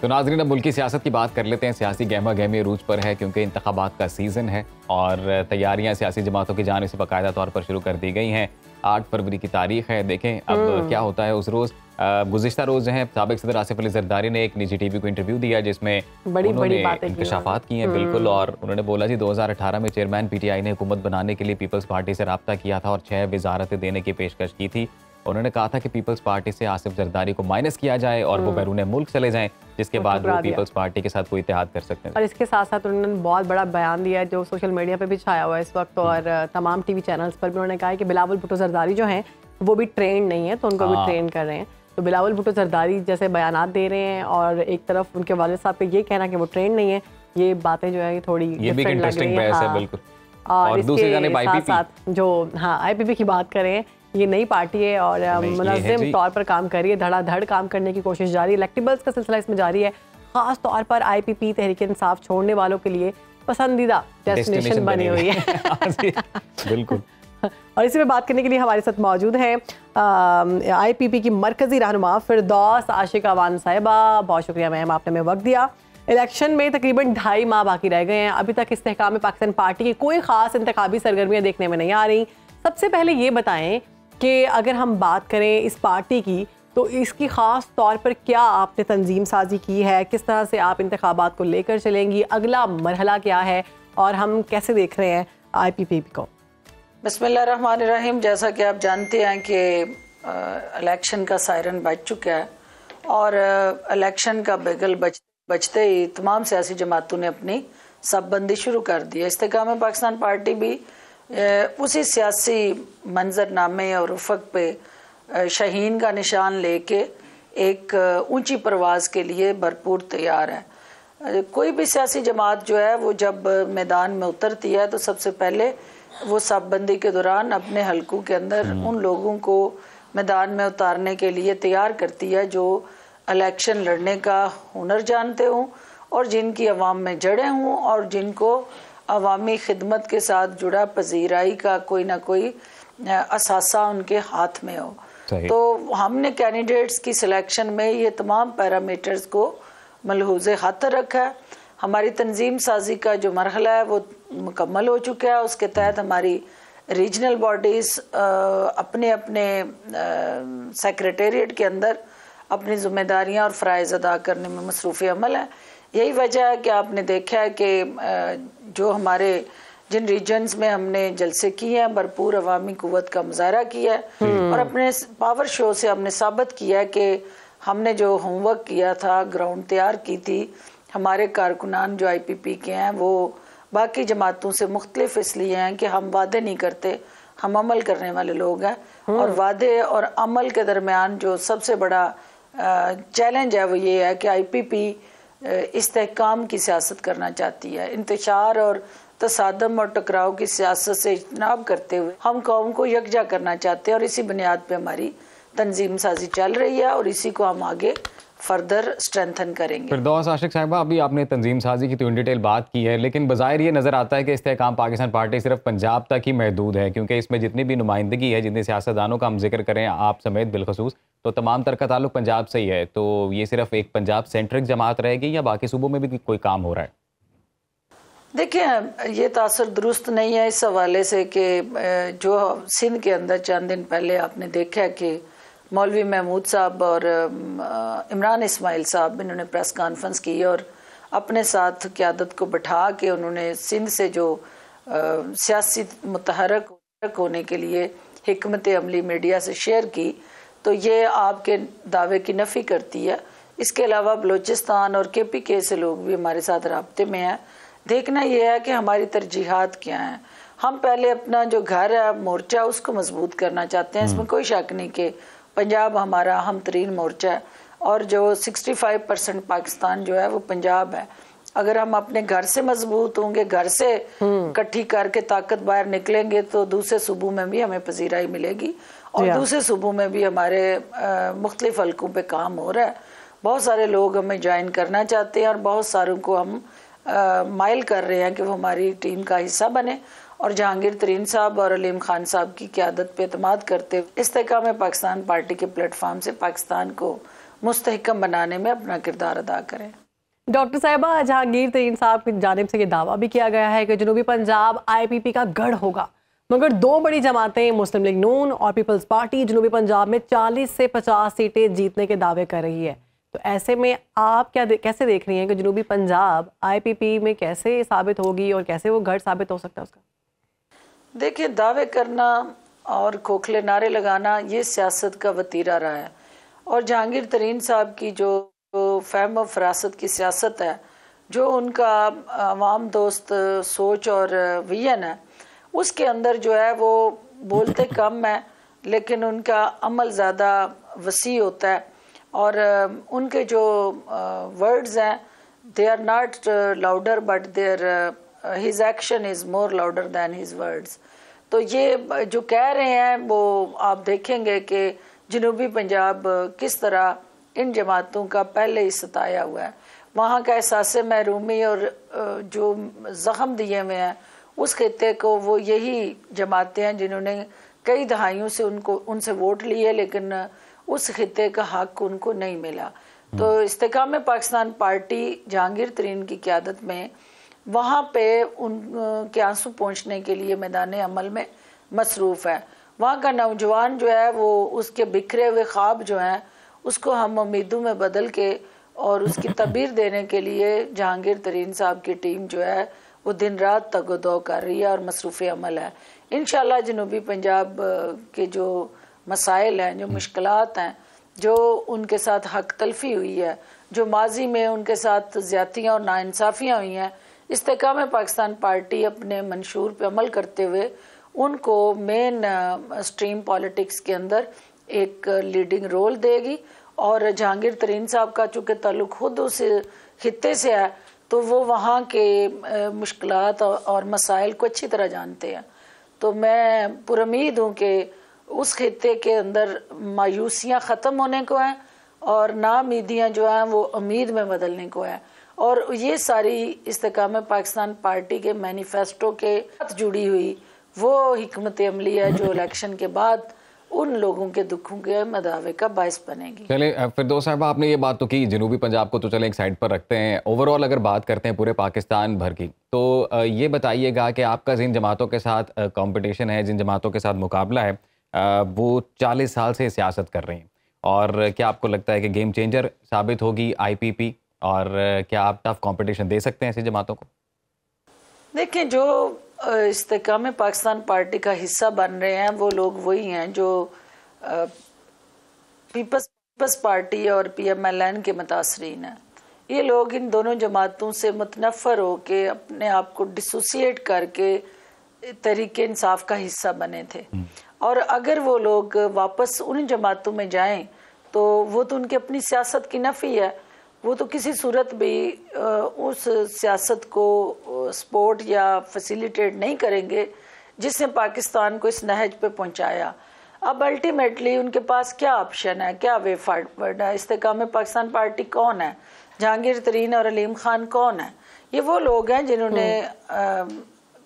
तो नाज़रीन, अब मुल्की सियासत की बात कर लेते हैं। सियासी गहमा गहमी अरूज पर है क्योंकि इंतखाबात का सीज़न है और तैयारियां सियासी जमातों की जानिब से बाकायदा तौर पर शुरू कर दी गई हैं। 8 फरवरी की तारीख है। देखें अब क्या होता है उस रोज़। गुज़िश्ता रोज़ जो है साबिक सदर आसिफ अली ज़रदारी ने एक निजी टीवी को इंटरव्यू दिया जिसमें उन्होंने इंकशाफात किए हैं बिल्कुल, और उन्होंने बोला जी 2018 में चेयरमैन PTI ने हुकूमत बनाने के लिए पीपल्स पार्टी से रब्ता किया था और 6 वजारतें देने की पेशकश की थी। उन्होंने कहा था कि पीपल्स पार्टी से आसिफ जरदारी को माइनस किया जाए और वो बैरून मुल्क चले जाएं, जिसके बाद वो पीपल्स पार्टी के साथ कोई इत्तेहाद कर सकते हैं। और इसके साथ साथ उन्होंने बहुत बड़ा बयान दिया है जो सोशल मीडिया पे भी छाया हुआ है इस वक्त, और तमाम टीवी चैनल्स पर भी उन्होंने कहा है कि बिलावल भुट्टो जरदारी जो हैं वो भी ट्रेंड नहीं है, तो उनको भी ट्रेन कर रहे हैं। तो बिलावल भुट्टो जरदारी जैसे बयानात दे रहे हैं और एक तरफ उनके वालिद साहब का ये कहना कि वो ट्रेंड नहीं है, ये बातें जो है थोड़ी डिफरेंट लग रही हैं। बिल्कुल। और दूसरी जानिब IPP जो IPP की बात करें, ये नई पार्टी है और मुनज़्ज़म तौर पर काम कर रही है, धड़ाधड़ काम करने की कोशिश जारी है। इलेक्टेबल्स का सिलसिला इसमें जारी है। खास तौर पर IPP तहरीक इंसाफ छोड़ने वालों के लिए पसंदीदा डेस्टिनेशन बनी हुई है। बिल्कुल। और इसी में बात करने के लिए हमारे साथ मौजूद हैं IPP की मरकजी रहनुमा फिरदौस आशिक अवान साहिबा। बहुत शुक्रिया मैम, आपने हमें वक्त दिया। इलेक्शन में तकरीबन 2.5 माह बाकी रह गए हैं। अभी तक इस्तेहकाम पाकिस्तान पार्टी की कोई खास इंतखाबी सरगर्मियां देखने में नहीं आ रही। सबसे पहले ये बताएं कि अगर हम बात करें इस पार्टी की, तो इसकी ख़ास तौर पर क्या आपने तंजीम साजी की है, किस तरह से आप इंतखाबात को लेकर चलेंगी, अगला मरहला क्या है और हम कैसे देख रहे हैं IPP को? बिस्मिल्लाहिर्रहमानिर्रहीम। जैसा कि आप जानते हैं कि इलेक्शन का सायरन बज चुका है और इलेक्शन का बिगल बजते ही तमाम सियासी जमातों ने अपनी सबबंदी शुरू कर दी है। इस्तेकाम पाकिस्तान पार्टी भी उसी सियासी मंजरनामे और उफक पे शहीन का निशान लेके एक ऊंची परवाज़ के लिए भरपूर तैयार है। कोई भी सियासी जमात जो है वो जब मैदान में उतरती है तो सबसे पहले वो सबबंदी के दौरान अपने हलकों के अंदर उन लोगों को मैदान में उतारने के लिए तैयार करती है जो इलेक्शन लड़ने का हुनर जानते हों और जिनकी अवाम में जड़ें हों और जिनको अवामी खिदमत के साथ जुड़ा पजीराई का कोई ना कोई असासा उनके हाथ में हो। तो हमने कैंडिडेट्स की सिलेक्शन में ये तमाम पैरामीटर्स को मलहूज़े खातर रखा है। हमारी तंजीम साजी का जो मरहला है वो मुकम्मल हो चुका है। उसके तहत हमारी रीजनल बॉडीज़ अपने अपने सेक्रेटेरिएट के अंदर अपनी ज़िम्मेदारियां और फ़राइज़ अदा करने में मसरूफ़ अमल है। यही वजह है कि आपने देखा है कि जो हमारे जिन रीजन्स में हमने जलसे किए हैं, भरपूर अवामी कुव्वत का मुजाहरा किया है और अपने पावर शो से हमने साबित किया है कि हमने जो होमवर्क किया था, ग्राउंड तैयार की थी, हमारे कारकुनान जो IPP के हैं वो बाकी जमातों से मुख्तलिफ इसलिए हैं कि हम वादे नहीं करते, हम अमल करने वाले लोग हैं। और वादे और अमल के दरमियान जो सबसे बड़ा चैलेंज है वो ये है कि IPP इस्तेहकाम की सियासत करना चाहती है। इंतशार और तसादम और टकराव की सियासत से इज्तनाब करते हुए हम कौम को यकजा करना चाहते हैं और इसी बुनियाद पे हमारी तंजीम साजी चल रही है और इसी को हम आगे फर्दर स्ट्रेंथन करेंगे। फिरदौस आशिक साहिबा, अभी आपने तंजीम साजी की तो इन डिटेल बात की है, लेकिन बज़ाहिर ये नज़र आता है कि इस्तेहकाम पाकिस्तान पार्टी सिर्फ पंजाब तक ही महदूद है, क्योंकि इसमें जितनी भी नुमाइंदगी है, जितने सियासतदानों का हम जिक्र करें आप समेत बिलखसूस, तो तमाम तर का ताल्लुक पंजाब से ही है। तो ये सिर्फ एक पंजाब सेंट्रिक जमात रहेगी या बाकी सूबों में भी कोई काम हो रहा है? देखिए, ये तासर दुरुस्त नहीं है इस हवाले से कि जो सिंध के अंदर चंद दिन पहले आपने देखा कि मौलवी महमूद साहब और इमरान इस्माइल साहब इन्होंने प्रेस कॉन्फ्रेंस की और अपने साथ क़यादत को बैठा के उन्होंने सिंध से जो सियासी मुतहरक होने के लिए हिकमत अमली मीडिया से शेयर की, तो ये आपके दावे की नफ़ी करती है। इसके अलावा बलूचिस्तान और KPK से लोग भी हमारे साथ राब्ते में हैं। देखना यह है कि हमारी तरजीहात क्या हैं। हम पहले अपना जो घर है, मोर्चा, उसको मजबूत करना चाहते हैं, इसमें कोई शक नहीं कि पंजाब हमारा अहम तरीन मोर्चा है और जो 65% पाकिस्तान जो है वो पंजाब है। अगर हम अपने घर से मजबूत होंगे, घर से इकट्ठी करके ताकत बाहर निकलेंगे, तो दूसरे सूबों में भी हमें पजीराई मिलेगी और दूसरे सूबों में भी हमारे मुख्तलिफ हलकों पे काम हो रहा है। बहुत सारे लोग हमें ज्वाइन करना चाहते हैं और बहुत सारों को हम माइल कर रहे हैं कि वो हमारी टीम का हिस्सा बने और जहांगीर तरीन साहब और अलीम खान साहब की क़यादत पे एतमाद करते हुए इस्तेहकाम पाकिस्तान पार्टी के प्लेटफॉर्म से पाकिस्तान को मुस्तहकम बनाने में अपना किरदार अदा करें। डॉक्टर साहिबा, जहांगीर तरीन साहब की जानिब से ये दावा भी किया गया है कि जनूबी पंजाब IPP का गढ़ होगा, मगर दो बड़ी जमातें मुस्लिम लीग नून और पीपल्स पार्टी जनूबी पंजाब में 40 से 50 सीटें जीतने के दावे कर रही है। तो ऐसे में आप कैसे देख रही हैं कि जनूबी पंजाब IPP में कैसे साबित होगी और कैसे वो गढ़ साबित हो सकता है उसका? देखिए, दावे करना और खोखले नारे लगाना ये सियासत का वतीरा रहा है और जहांगीर तरीन साहब की जो फहम और फरासत की सियासत है, जो उनका अवाम दोस्त सोच और विजन है, उसके अंदर जो है वो बोलते कम है लेकिन उनका अमल ज़्यादा वसी होता है और उनके जो वर्ड्स हैं they are not louder but there his action is more louder than his words. तो ये जो कह रहे हैं वो आप देखेंगे कि जनूबी पंजाब किस तरह इन जमातों का पहले ही सताया हुआ है। वहाँ का एहसास महरूमी और जो ज़ख्म दिए हुए हैं उस खित्ते को वो यही जमातें हैं जिन्होंने कई दहाइयों से उनसे वोट लिए लेकिन उस खित्ते का हक उनको नहीं मिला। तो इस्तेहकाम पाकिस्तान पार्टी जहांगीर तरीन की क़यादत में वहाँ पे उनके आंसू पहुँचने के लिए मैदान अमल में मसरूफ़ है। वहाँ का नौजवान जो है वो उसके बिखरे हुए ख्वाब जो हैं उसको हम उम्मीदों में बदल के और उसकी तबीर देने के लिए जहांगीर तरीन साहब की टीम जो है वो दिन रात तगदो कर रही है और मसरूफ़ अमल है। इंशाल्लाह जनूबी पंजाब के जो मसाइल हैं, जो मुश्किलात हैं, जो उनके साथ हक तलफी हुई है, जो माजी में उनके साथ ज़्यादतियाँ और नाइंसाफ़ियाँ हुई हैं, इस्तेहकाम पाकिस्तान पार्टी अपने मंशूर पे अमल करते हुए उनको मेन स्ट्रीम पॉलिटिक्स के अंदर एक लीडिंग रोल देगी। और जहांगीर तरीन साहब का चूँकि ताल्लुक़ खुद उस खित्ते से है तो वो वहाँ के मुश्किलात और मसाइल को अच्छी तरह जानते हैं। तो मैं पुरुम्मीद हूँ कि उस खित्ते के अंदर मायूसियाँ ख़त्म होने को हैं और नाउम्मीदियाँ जो हैं वो उम्मीद में बदलने को है। और ये सारी इस्तेहकाम पाकिस्तान पार्टी के मैनिफेस्टो के साथ जुड़ी हुई वो हिकमत अमली है जो इलेक्शन के बाद उन लोगों के दुखों के मदावे का बायस बनेगी। चले फिरदौस साहब, आपने ये बात तो की जनूबी पंजाब को, तो चले एक साइड पर रखते हैं। ओवरऑल अगर बात करते हैं पूरे पाकिस्तान भर की, तो ये बताइएगा कि आपका जिन जमातों के साथ कंपटीशन है, जिन जमातों के साथ मुकाबला है, वो 40 साल से सियासत कर रही हैं और क्या आपको लगता है कि गेम चेंजर साबित होगी IPP और क्या आप टफ कंपटीशन दे सकते हैं ऐसी जमातों को? देखिए, जो इस्तेकाम पाकिस्तान पार्टी का हिस्सा बन रहे हैं वो लोग वही हैं जो पीपल्स पार्टी और PMLN के मुतासरीन हैं। ये लोग इन दोनों जमातों से मुतनफ़र हो के अपने आप को डिसोसिएट करके तहरीक इंसाफ का हिस्सा बने थे, और अगर वो लोग वापस उन जमातों में जाएं तो वो तो उनकी अपनी सियासत की नफ़ी है। वो तो किसी सूरत भी उस सियासत को सपोर्ट या फैसिलिटेट नहीं करेंगे जिसने पाकिस्तान को इस नहज पे पहुंचाया। अब अल्टीमेटली उनके पास क्या ऑप्शन है, क्या वे फॉरवर्ड है? इस्तेकाम पाकिस्तान पार्टी कौन है? जहांगीर तरीन और अलीम खान कौन है? ये वो लोग हैं जिन्होंने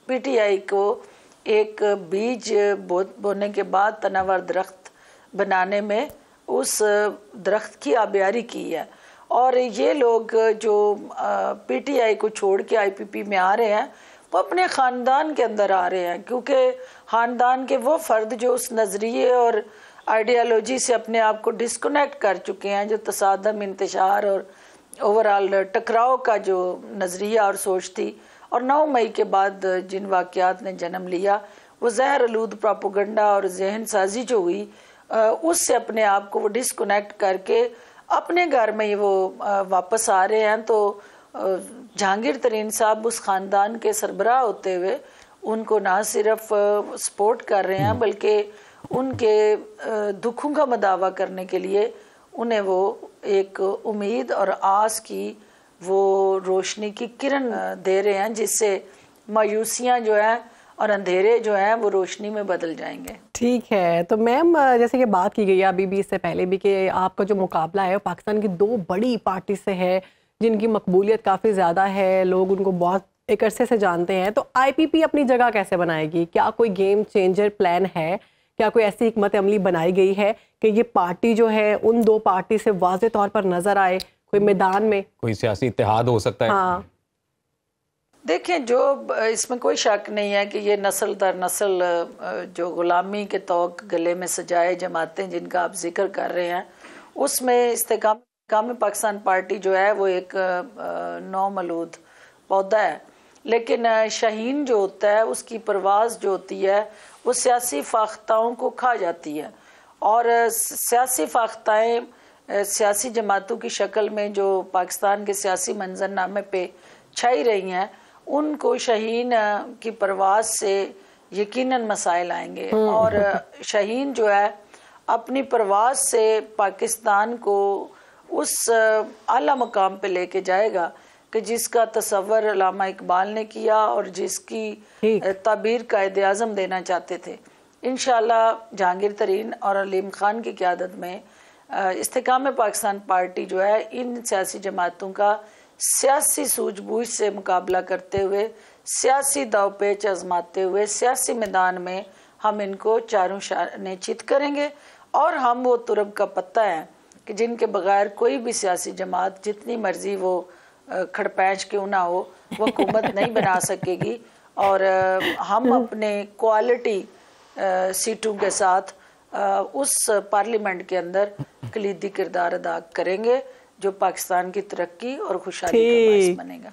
PTI को एक बीज बोने के बाद तनावर दरख्त बनाने में उस दरख्त की आबियारी की है। और ये लोग जो PTI को छोड़ के IPP में आ रहे हैं वो अपने ख़ानदान के अंदर आ रहे हैं, क्योंकि ख़ानदान के वो फ़र्द जो उस नज़रिए और आइडियालॉजी से अपने आप को डिस्कनेक्ट कर चुके हैं, जो तसादम, इंतशार और ओवरऑल टकराव का जो नज़रिया और सोच थी, और 9 मई के बाद जिन वाक़यात ने जन्म लिया, वो जहर आलूद प्रोपेगेंडा और जहन साजी जो हुई, उससे अपने आप को वो डिस्कनेक्ट करके अपने घर में ही वो वापस आ रहे हैं। तो जहांगीर तरीन साहब उस ख़ानदान के सरबराह होते हुए उनको ना सिर्फ सपोर्ट कर रहे हैं बल्कि उनके दुखों का मदावा करने के लिए उन्हें वो एक उम्मीद और आस की वो रोशनी की किरण दे रहे हैं, जिससे मायूसियाँ जो हैं और अंधेरे जो हैं वो रोशनी में बदल जाएंगे। ठीक है, तो मैम जैसे कि बात की गई है अभी भी, इससे पहले भी, कि आपका जो मुकाबला है वो पाकिस्तान की 2 बड़ी पार्टी से है जिनकी मकबूलियत काफ़ी ज़्यादा है, लोग उनको बहुत एक अरसे से जानते हैं। तो IPP अपनी जगह कैसे बनाएगी? क्या कोई गेम चेंजर प्लान है? क्या कोई ऐसी हिकमत अमली बनाई गई है कि ये पार्टी जो है उन 2 पार्टी से वाज़े तौर पर नज़र आए? कोई मैदान में कोई सियासी इत्तेहाद हो सकता है? हाँ, देखें, जो इसमें कोई शक नहीं है कि ये नस्ल दर नस्ल जो गुलामी के तौक गले में सजाए जमातें जिनका आप जिक्र कर रहे हैं, उसमें इस्तेकाम पाकिस्तान पार्टी जो है वो एक नौमलूद पौधा है। लेकिन शाहीन जो होता है उसकी परवाज़ जो होती है वो सियासी फाख्ताओं को खा जाती है, और सियासी फाख्ताएँ सियासी जमातों की शक्ल में जो पाकिस्तान के सियासी मंजरनामे पे छाई रही हैं, उनको शाहीन की परवाज़ से यकीनन मसाइल आएंगे। और शाहीन जो है अपनी परवाज़ से पाकिस्तान को उस आला मकाम पे लेके जाएगा कि जिसका तसव्वुर अल्लामा इकबाल ने किया और जिसकी ताबीर कायदे आज़म देना चाहते थे। इंशाअल्लाह जहांगीर तरीन और अलीम खान की क़यादत में इस्तेकाम पाकिस्तान पार्टी जो है इन सियासी जमातों का सियासी सूझबूझ से मुकाबला करते हुए, सियासी दावपेच आजमाते हुए, सियासी मैदान में हम इनको चारों शाने चित करेंगे। और हम वो तुरब का पत्ता है कि जिनके बगैर कोई भी सियासी जमात जितनी मर्जी वो खड़पैंच क्यों ना हो वो हुकूमत नहीं बना सकेगी। और हम अपने क्वालिटी सीटों के साथ उस पार्लियामेंट के अंदर कलीदी किरदार अदा करेंगे जो पाकिस्तान की तरक्की और खुशहाली का बाइस बनेगा।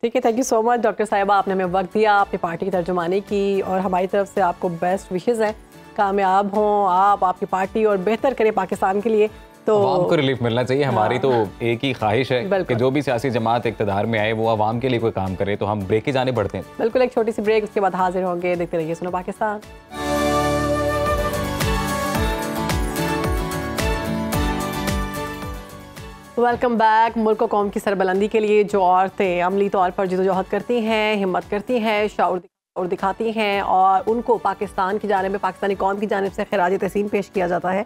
ठीक है, thank you so much doctor साहिबा, आपने हमें वक्त दिया, आपने पार्टी की तर्जुमानी की, और हमारी तरफ से आपको बेस्ट विशेज़ हैं, कामयाब हों आप, आपकी पार्टी, और बेहतर करें पाकिस्तान के लिए। तो अवाम को रिलीफ मिलना चाहिए। हमारी तो एक ही ख्वाहिश है कि जो भी सियासी जमात इक़्तिदार में आए वो अवाम के लिए कोई काम करे। तो हम ब्रेक की जाने बढ़ते हैं। बिल्कुल, एक छोटी सी ब्रेक, उसके बाद हाजिर होंगे। देखते रहिए सुनो पाकिस्तान। Welcome back. मुल्क और कौम की सरबलंदी के लिए जो औरतें अमली तौर पर जदोजहद करती हैं, हिम्मत करती हैं, शऊर दिखाती हैं, और उनको पाकिस्तान की जानिब, पाकिस्तानी कौम की जानिब से खिराज तहसीन पेश किया जाता है।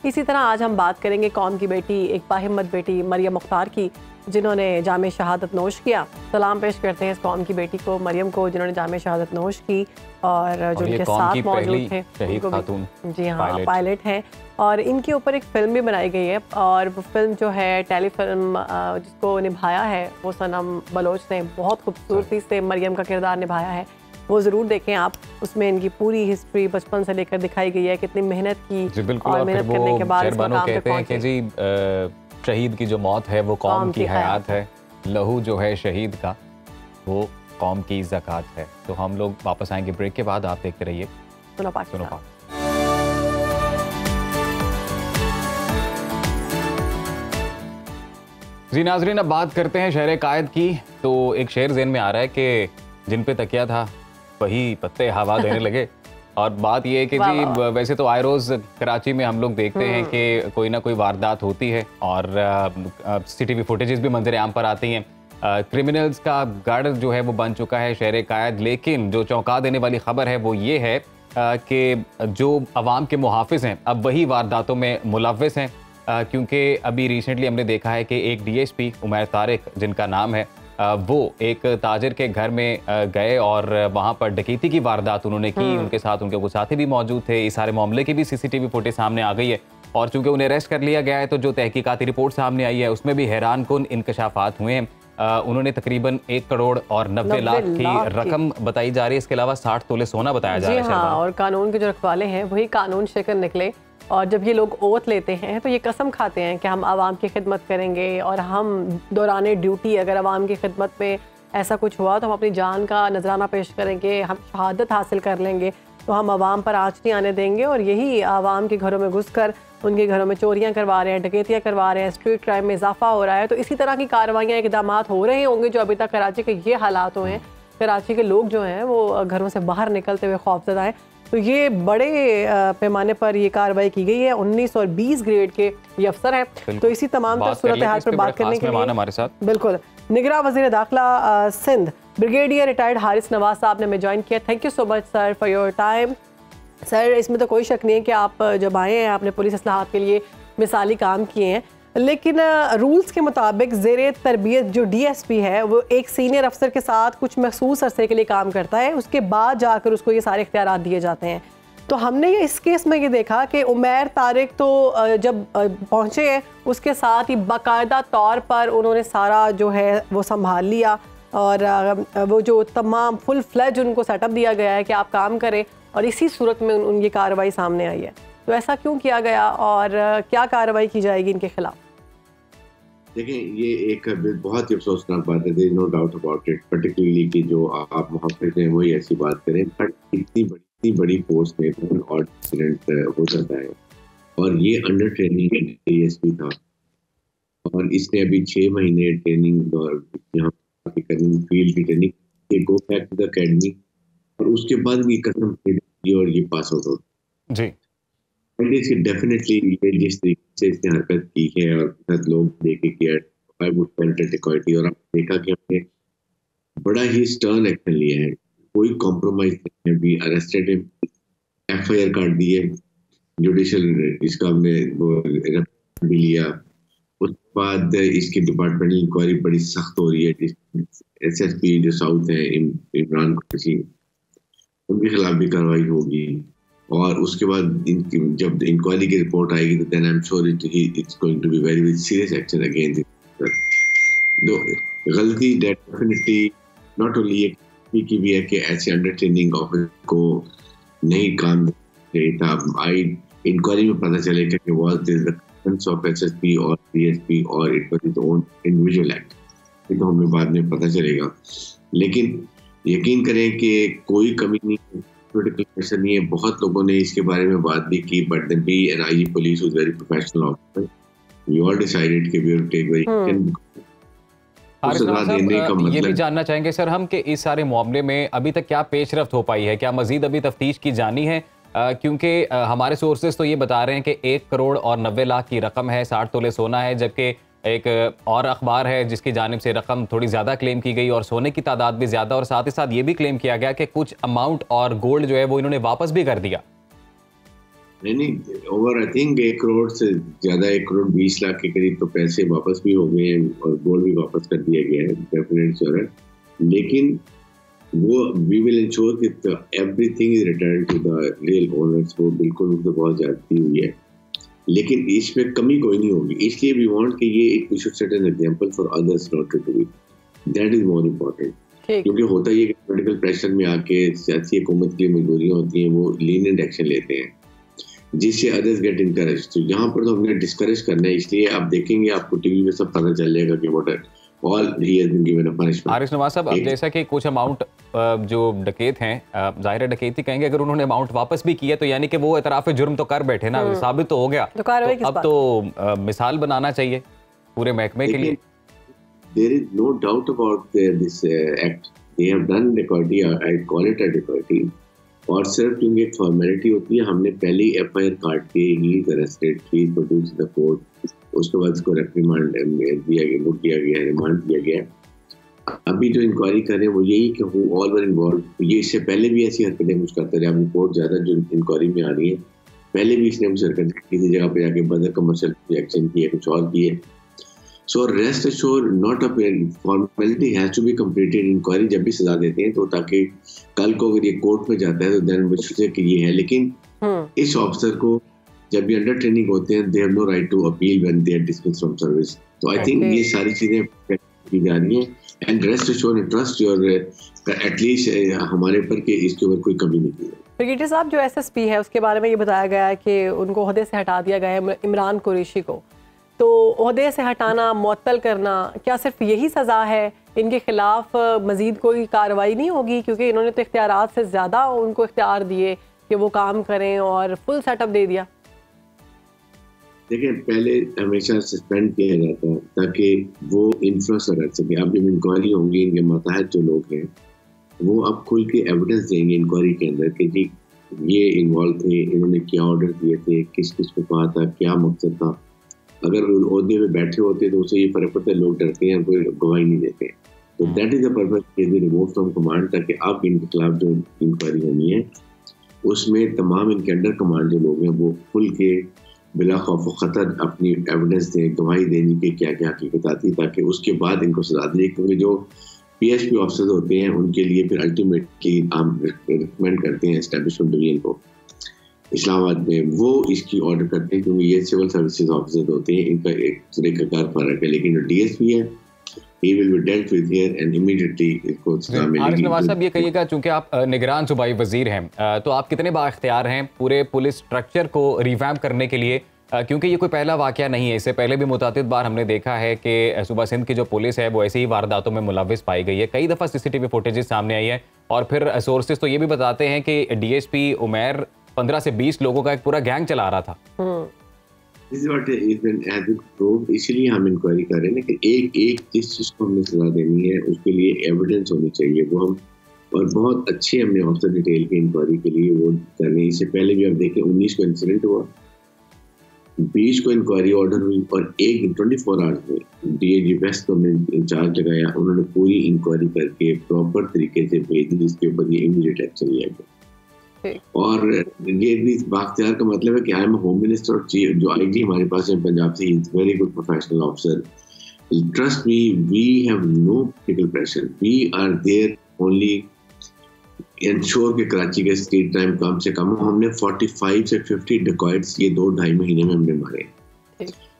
इसी तरह आज हम बात करेंगे कौम की बेटी, एक बाहिम्मत बेटी मरियम मुख्तार की, जिन्होंने जामे शहादत नोश किया। सलाम पेश करते हैं इस कौम की बेटी को, मरियम को, जिन्होंने जामे शहादत नोश की, और जो उनके साथ मौजूद थे जी हाँ, पायलट हैं। और इनके ऊपर एक फ़िल्म भी बनाई गई है, और वो फिल्म जो है टेलीफिल्म जिसको निभाया है वो सनम बलोच ने बहुत खूबसूरती से मरियम का किरदार निभाया है। वो ज़रूर देखें आप, उसमें इनकी पूरी हिस्ट्री बचपन से लेकर दिखाई गई है, कितनी मेहनत की, और मेहनत करने के बाद इस मकाम पे पहुंचे। जी शहीद की जो मौत है वो कौम की हयात है, लहू जो है शहीद का वो कौम की ज़कात है। तो हम लोग वापस आएंगे ब्रेक के बाद, आप देखते रहिए सुनो पाकिस्तान। जी नाजरीन, अब बात करते हैं शहर कायद की। तो एक शेर ज़हन में आ रहा है कि जिन पे तकिया था वही पत्ते हवा देने लगे। और बात ये है कि जी वैसे तो आए रोज़ कराची में हम लोग देखते हैं कि कोई ना कोई वारदात होती है और सीसीटीवी फुटेजेस भी मंजर आम पर आती हैं। क्रिमिनल्स का गढ़ जो है वो बन चुका है शहर कायद। लेकिन जो चौंका देने वाली खबर है वो ये है कि जो अवाम के मुहाफिज हैं अब वही वारदातों में मुलव्वस हैं। क्योंकि अभी रिसेंटली हमने देखा है कि एक डीएसपी उमैर तारिक जिनका नाम है वो एक ताजिर के घर में गए और वहाँ पर डकैती की वारदात उन्होंने की। उनके साथ उनके कुछ साथी भी मौजूद थे। इस सारे मामले की भी सीसीटीवी फुटेज सामने आ गई है और चूंकि उन्हें अरेस्ट कर लिया गया है तो जो तहकीकाती रिपोर्ट सामने आई है उसमें भी हैरानकुन इंकशाफात हुए हैं। उन्होंने तकरीबन 1 करोड़ और 90 लाख की रकम बताई जा रही है। इसके अलावा 60 तोले सोना बताया जा रहा है। हाँ, और कानून के जो रखवाले हैं वही कानून शिकन निकले। और जब ये लोग ओथ लेते हैं तो ये कसम खाते हैं कि हम आवाम की खिदमत करेंगे और हम दौरान ड्यूटी अगर आवाम की खिदमत में ऐसा कुछ हुआ तो हम अपनी जान का नजराना पेश करेंगे, हम शहादत हासिल कर लेंगे, तो हम आवाम पर आँच नहीं आने देंगे। और यही आवाम के घरों में घुसकर उनके घरों में चोरियां करवा रहे हैं, डकैतियां करवा रहे हैं, स्ट्रीट क्राइम में इजाफा हो रहा है। तो इसी तरह की कार्रवाइयाँ, इकदाम हो रहे होंगे जो अभी तक कराची के ये हालात हुए हैं। कराची के लोग जो हैं वो घरों से बाहर निकलते हुए खौफजदा हैं। तो ये बड़े पैमाने पर ये कार्रवाई की गई है। 19 और 20 ग्रेड के ये अफसर हैं। तो इसी तमाम तर सूरत हाल पर बात करने के लिए हमारे साथ बिल्कुल निगरान वज़ीर दाखिला सिंध ब्रिगेडियर रिटायर्ड हारिस नवाज साहब ने हमें ज्वाइन किया। Thank you so much sir for your time. Sir, इसमें तो कोई शक नहीं है कि आप जब आए हैं आपने पुलिस इस्लाहात के लिए मिसाली काम किए हैं, लेकिन रूल्स के मुताबिक ज़ेरे तरबियत जो डीएसपी है वो एक सीनियर अफसर के साथ कुछ मखसूस अरसे के लिए काम करता है, उसके बाद जाकर उसको ये सारे इख्तियारात दिए जाते हैं। तो हमने इस केस में ये देखा कि उमैर तारिक तो जब पहुँचे हैं उसके साथ ही बाकायदा तौर पर उन्होंने सारा जो है वो संभाल लिया और वो जो तमाम फुल फ्लेज उनको सेटअप दिया गया है कि आप काम करें, और इसी सूरत में उनकी कार्रवाई सामने आई है। तो ऐसा क्यों किया गया और क्या कार्रवाई की जाएगी इनके खिलाफ? देखें, ये एक बहुत ही अफसोसनाक बात है, there is no doubt about it, particularly कि जो आप मुहाफिज हैं वही ऐसी बात करें। बट इतनी बड़ी फोर्स में और एक्सीडेंट हो जाता है और ये अंडर ट्रेनिंग डीएसपी था और इसने अभी 6 महीने ट्रेनिंग और यहाँ करनी फील्ड की ट्रेनिंग, ये go back to the academy और उसके बाद भी कसम की और ये पास आउट हो जी। डेफिनेटली ये जिस तरीके से इसने हरकत की है और बहुत लोग देखे कि आई वुड कॉन्टेक्ट इक्वालिटी, और आपने देखा कि हमने बड़ा ही स्टर्न एक्शन लिया है, कोई कॉम्प्रोमाइज नहीं है। भी अरेस्टेड एफआईआर काट दी है, जुडिशियल इसका हमने वो भी लिया। उसके बाद इसकी डिपार्टमेंटल इंक्वायरी बड़ी सख्त हो रही है। एसएसपी जो साउथ है इमरान खुशी, उनके खिलाफ भी कार्रवाई होगी और उसके बाद इनकी जब इंक्वायरी की रिपोर्ट आएगी तो then I am sure it's going to be very serious action against those गलती डेफिनेटली नॉट ओनली की भी है कि ऐसे अंडर ट्रेनिंग ऑफिसर को नहीं काम था। आई इंक्वायरी में पता चलेगा कि was this the concerns of SSP और डीएसपी और it was his own individual act, ये तो हमें बाद में पता चलेगा। लेकिन यकीन करें कि कोई कमी नहीं, पोलिटिकल प्रेशर नहीं है। बहुत लोगों ने इसके बारे में बात भी की, but the B and I police was very professional officer, we all decided कि वी विल टेक वेरी ये भी जानना चाहेंगे सर हम कि इस सारे मामले में अभी तक क्या पेशरफ्त हो पाई है, क्या मजीद अभी तफ्तीश की जानी है? क्योंकि हमारे सोर्सेज तो ये बता रहे हैं कि 1 करोड़ और 90 लाख की रकम है, 60 तोले सोना है, जबकि एक और अखबार है जिसकी जानिब से रकम थोड़ी ज़्यादा क्लेम की गई और सोने की तादाद भी ज़्यादा, और साथ ही साथ ये भी क्लेम किया गया कि कुछ अमाउंट और गोल्ड जो है वो इन्होंने वापस भी कर दिया। नहीं, ओवर आई थिंक 1 करोड़ से ज़्यादा, 1 करोड़ 20 लाख के करीब तो पैसे वापस भी हो गए हैं और गोल्ड भी वापस कर दिया गया है, डेफिनेट श्योर है। लेकिन वो वी विल इंश्योर कि everything is return to the real owners. वो बिल्कुल उनको बहुत ज्यादती हुई है, लेकिन इसमें कमी कोई नहीं होगी। इसलिए वी वांट कि ये एक we should set an example for others not to do it, that is more important. क्योंकि होता ही है कि पॉलिटिकल प्रेशर में आके सियासी हुकूमत की मजबूरियां होती हैं, वो लीनिएंट एक्शन लेते हैं। जिससे अदर्स गेट इनकरेज। तो यहाँ पर तो हमने डिस्करेज करना है, इसलिए आप देखेंगे आपको टीवी में सब पता चल जाएगा कि what all he has been given a punishment. Arif Nawaz साहब, अब जैसा कि कुछ अमाउंट जो डकैत हैं, जाहिर है डकैती कहेंगे, अगर उन्होंने अमाउंट वापस भी किया तो यानी कि वो इतराफ़ जुर्म तो कर बैठे ना, साबित तो हो गया, तो अब तो मिसाल बनाना चाहिए पूरे महकमे के लिए। There is no doubt about this act. They have done dacoity. I call it a dacoity. और सिर्फ क्योंकि एक फॉर्मेलिटी होती है, हमने पहले FIR काट के ही arrested, please produce the court, उसके बाद इसको रिमांड दिया गया, बुक किया गया, रिमांड दिया गया। अभी जो इंक्वायरी कर रहे हैं वो यही कि हु ऑल वर इन्वॉल्व। ये इससे पहले भी ऐसी हरकतें कुछ करते रहे, अब रिपोर्ट ज़्यादा जो इंक्वायरी में आ रही है, पहले भी इसने कुछ हरकत किसी जगह पे जाके बदर कमर्शियल एक्शन किए, कुछ और किए। So rest assured, not a formality has to be completed. Inquiry जब भी सजा देते हैं तो ताकि कल को अगर ये कोर्ट में जाता है तो देन वो सोचे कि ये है, लेकिन इस ऑफिसर को जब भी अंडर ट्रेनिंग होते हैं they have no right to appeal when they are dismissed from service. तो I think ये सारी चीजें की जा रही हैं, and rest assured and trust your at least हमारे ऊपर के इसके ऊपर कोई कमी नहीं की है। ब्रिगेडियर साहब, जो SSP है उसके बारे में ये बताया गया है कि उनको ओहदे से हटा दिया गया है, इमरान कुरैशी को, तो ओहदे से हटाना, मुअत्तल करना, क्या सिर्फ यही सज़ा है? इनके खिलाफ मज़ीद कोई कार्रवाई नहीं होगी? क्योंकि इन्होंने तो इख्तियारात से ज़्यादा उनको इख्तियार दिए कि वो काम करें और फुल सेटअप दे दिया। देखिए, पहले हमेशा सस्पेंड किया जाता है ताकि वो इन्फ्लुएंस रख सके। अब जब इंक्वायरी होंगी, इनके मातहत जो लोग हैं वो अब खुल के एविडेंस देंगे इंक्वायरी के अंदर कि जी ये इन्वॉल्व थे, इन्होंने क्या ऑर्डर दिए थे, किस किस को कहा था, क्या मकसद था। अगर ओहदे में बैठे होते तो उसे ये फर्क पड़ता है, लोग डरते हैं, कोई गवाही नहीं देते। तो that is the purpose remove from command, ताकि अब इनके खिलाफ जो इंक्वायरी होनी है उसमें तमाम इनके अंडर कमांड जो लोग हैं वो खुल के बिला खौफ खतर अपनी एविडेंस दें, गवाही देने की क्या क्या हकीकत आती, ताकि उसके बाद इनको सजा दी। क्योंकि जो PSP ऑफिसर्स होते हैं उनके लिए फिर अल्टीमेटली हम रिकमेंड करते हैं एस्टेब्लिशमेंट डिवीजन को इस्लामाबाद में, वो इसकी ऑर्डर करते हैं, क्योंकि ये सिविल सर्विसेज ऑफिसर होते हैं, इनका एक तरीकाकार फर्क है। लेकिन जो DSP है he will be dealt with here and immediately इसको सजा मिलेगी। आरिफ नवाज साहब, ये कहिएगा, चूंकि आप निगरान सूबाई वजीर हैं, तो आप कितने बाइख्तियार हैं पूरे पुलिस स्ट्रक्चर को रिवैम्प करने के लिए? क्योंकि ये कोई पहला वाकया नहीं है, इससे पहले भी मुतादिद बार हमने देखा है कि सूबा सिंध की जो पुलिस है वो ऐसी ही वारदातों में मुलविस पाई गई है। कई दफ़ा CCTV फुटेजेस सामने आई है और फिर सोर्सेज तो ये भी बताते हैं कि DSP उमैर 15 से 20 लोगों का एक पूरा गैंग चला रहा था। इसलिए हम इंक्वायरी कर रहे हैं कि एक जिस चीज को हमने सजा देनी है उसके लिए एविडेंस होनी चाहिए, वो हम और बहुत अच्छे हमने ऑफिसर डिटेल की इंक्वायरी के लिए वो कर रहे हैं। इससे पहले भी आप देखें 19 को इंसिडेंट हुआ, 20 को इंक्वायरी ऑर्डर हुई और एक 24 आवर्स में DIG वेस्ट को हमने इंचार्ज लगाया, उन्होंने पूरी इंक्वायरी करके प्रॉपर तरीके से भेज दी, जिसके ऊपर ये इमीडिएट एक्शन लिया गया। और ये बाख्तियार का मतलब है कि आई एम होम मिनिस्टर और जो IG हमारे पास है पंजाब से, is very good professional officer. Trust me, we have no political pressure, we are there only ensure कि कराची के स्ट्रीट टाइम कम से कम हमने 45 से 50 डिकॉइट्स ये 2-2.5 महीने में हमने मारे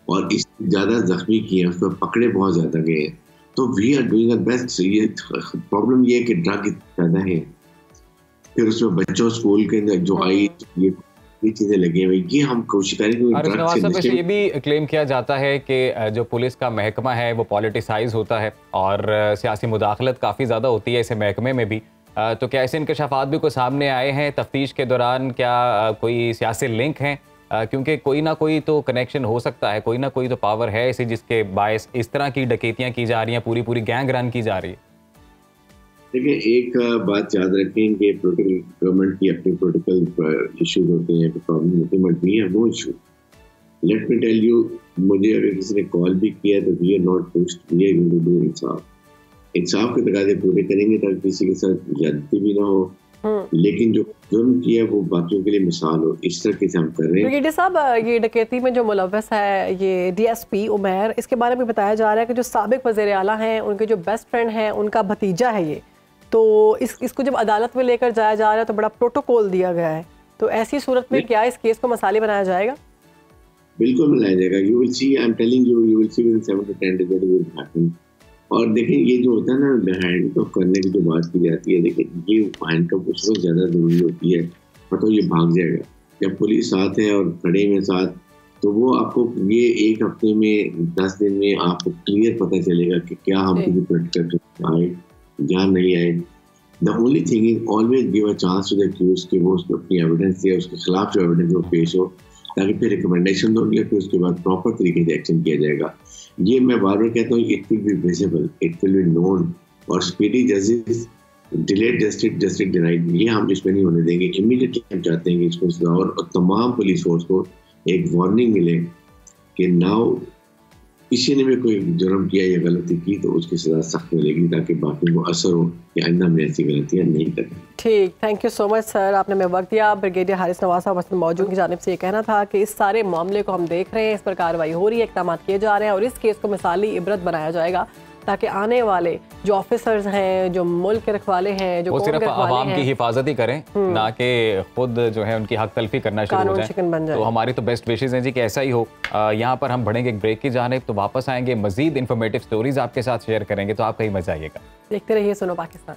और इससे ज्यादा जख्मी किए हैं, उसमें पकड़े बहुत ज्यादा गए हैं। तो we are doing our best. ये प्रॉब्लम ये है कि ड्रग ज्यादा है, फिर उसमें बच्चों स्कूल के अंदर जो आई ये चीजें लगी हुई, ये हम कोशिश करेंगे। ये भी क्लेम किया जाता है कि जो पुलिस का महकमा है वो पॉलिटिसाइज होता है और सियासी मुदाखलत काफ़ी ज़्यादा होती है इस महकमे में भी, तो क्या ऐसे इंकशाफात भी कोई सामने आए हैं तफ्तीश के दौरान? क्या कोई सियासी लिंक हैं? क्योंकि कोई ना कोई तो कनेक्शन हो सकता है, कोई ना कोई तो पावर है इसी जिसके बायस इस तरह की डकैतियाँ की जा रही हैं, पूरी पूरी गैंग रन की जा रही है। देखिए, एक बात याद रखें कि पोलिटिकल गवर्नमेंट की अपने पोलिटिकल इश्यूज होते हैं, प्रॉब्लम होती है, but we have no issue. Let me tell you, मुझे अगर किसी ने कॉल भी किया तो we are not pushed, we are going to do इंसाफ के तकाजे पूरे करेंगे ताकि किसी के साथ ज्यादती भी ना हो, लेकिन जो जुर्म किया वो बाकियों के लिए मिसाल हो, इस तरह से हम कर रहे हैं। ब्रिगेडियर साहब, ये डकैती में जो मुलव्वस है ये DSP उमैर, इसके बारे में बताया जा रहा है कि जो साबिक वज़ीर आला हैं उनके जो बेस्ट फ्रेंड हैं उनका भतीजा है ये, तो इसको जब अदालत में लेकर जाया जा रहा है तो बड़ा प्रोटोकॉल दिया गया है, तो ऐसी सूरत में क्या इस केस को मसाले बनाया जाएगा? बिल्कुल बनाया जाएगा। You will see, I am telling you, you will see with 7 to 10 days what will happen। और देखें, ये जो होता है ना हैंडकफ करने की जो बात की जाती है, देखिए ये हैंडकफ उस वक्त ज़्यादा ज़रूरी होती है, तो ये भाग जाएगा। जब पुलिस साथ है और खड़े में साथ, तो वो आपको ये 1 हफ्ते में 10 दिन में आपको क्लियर पता चलेगा कि क्या हम किसी प्रोटेक्टर आए या नहीं आए। The only thing is always give a chance to the accused कि वो उसको अपनी एविडेंस दे, उसके खिलाफ जो एविडेंस वो पेश हो, ताकि फिर रिकमेंडेशन दोगे, फिर उसके बाद प्रॉपर तरीके से एक्शन किया जाएगा। ये मैं बार बार कहता हूँ, it will be visible, it will be known, और speedy justice, delayed justice denied, ये हम इसमें नहीं होने देंगे। इमीडिएटली हम चाहते हैं कि इसको सजा, और तमाम पुलिस फोर्स को एक वार्निंग मिले कि नाउ किसी ने भी कोई जुर्म किया या गलती की तो उसकी सजा सख्त मिलेगी, ताकि बाकी को असर हो कि आइंदा में ऐसी गलतियां नहीं करें। ठीक, thank you so much sir, आपने हमें वक्त दिया। ब्रिगेडियर हारिस नवाज साहब मौजूद की जानिब से ये कहना था कि इस सारे मामले को हम देख रहे हैं, इस पर कार्रवाई हो रही है, इक़दाम किए जा रहे हैं और इस केस को मिसाली इबरत बनाया जाएगा, ताकि आने वाले जो ऑफिसर्स हैं, जो मुल्क के रखवाले हैं, जो वो सिर्फ आवाम की हिफाजत ही करें, ना कि खुद जो है उनकी हक तलफी करना शुरू हो जाए। तो हमारी तो बेस्ट विशेज हैं जी कि ऐसा ही हो। यहाँ पर हम बढ़ेंगे एक ब्रेक की जानिब, तो वापस आएंगे, मजीद इन्फॉर्मेटिव स्टोरीज आपके साथ शेयर करेंगे, तो आप कहीं मजा आइएगा। देखते रहिए सुनो पाकिस्तान।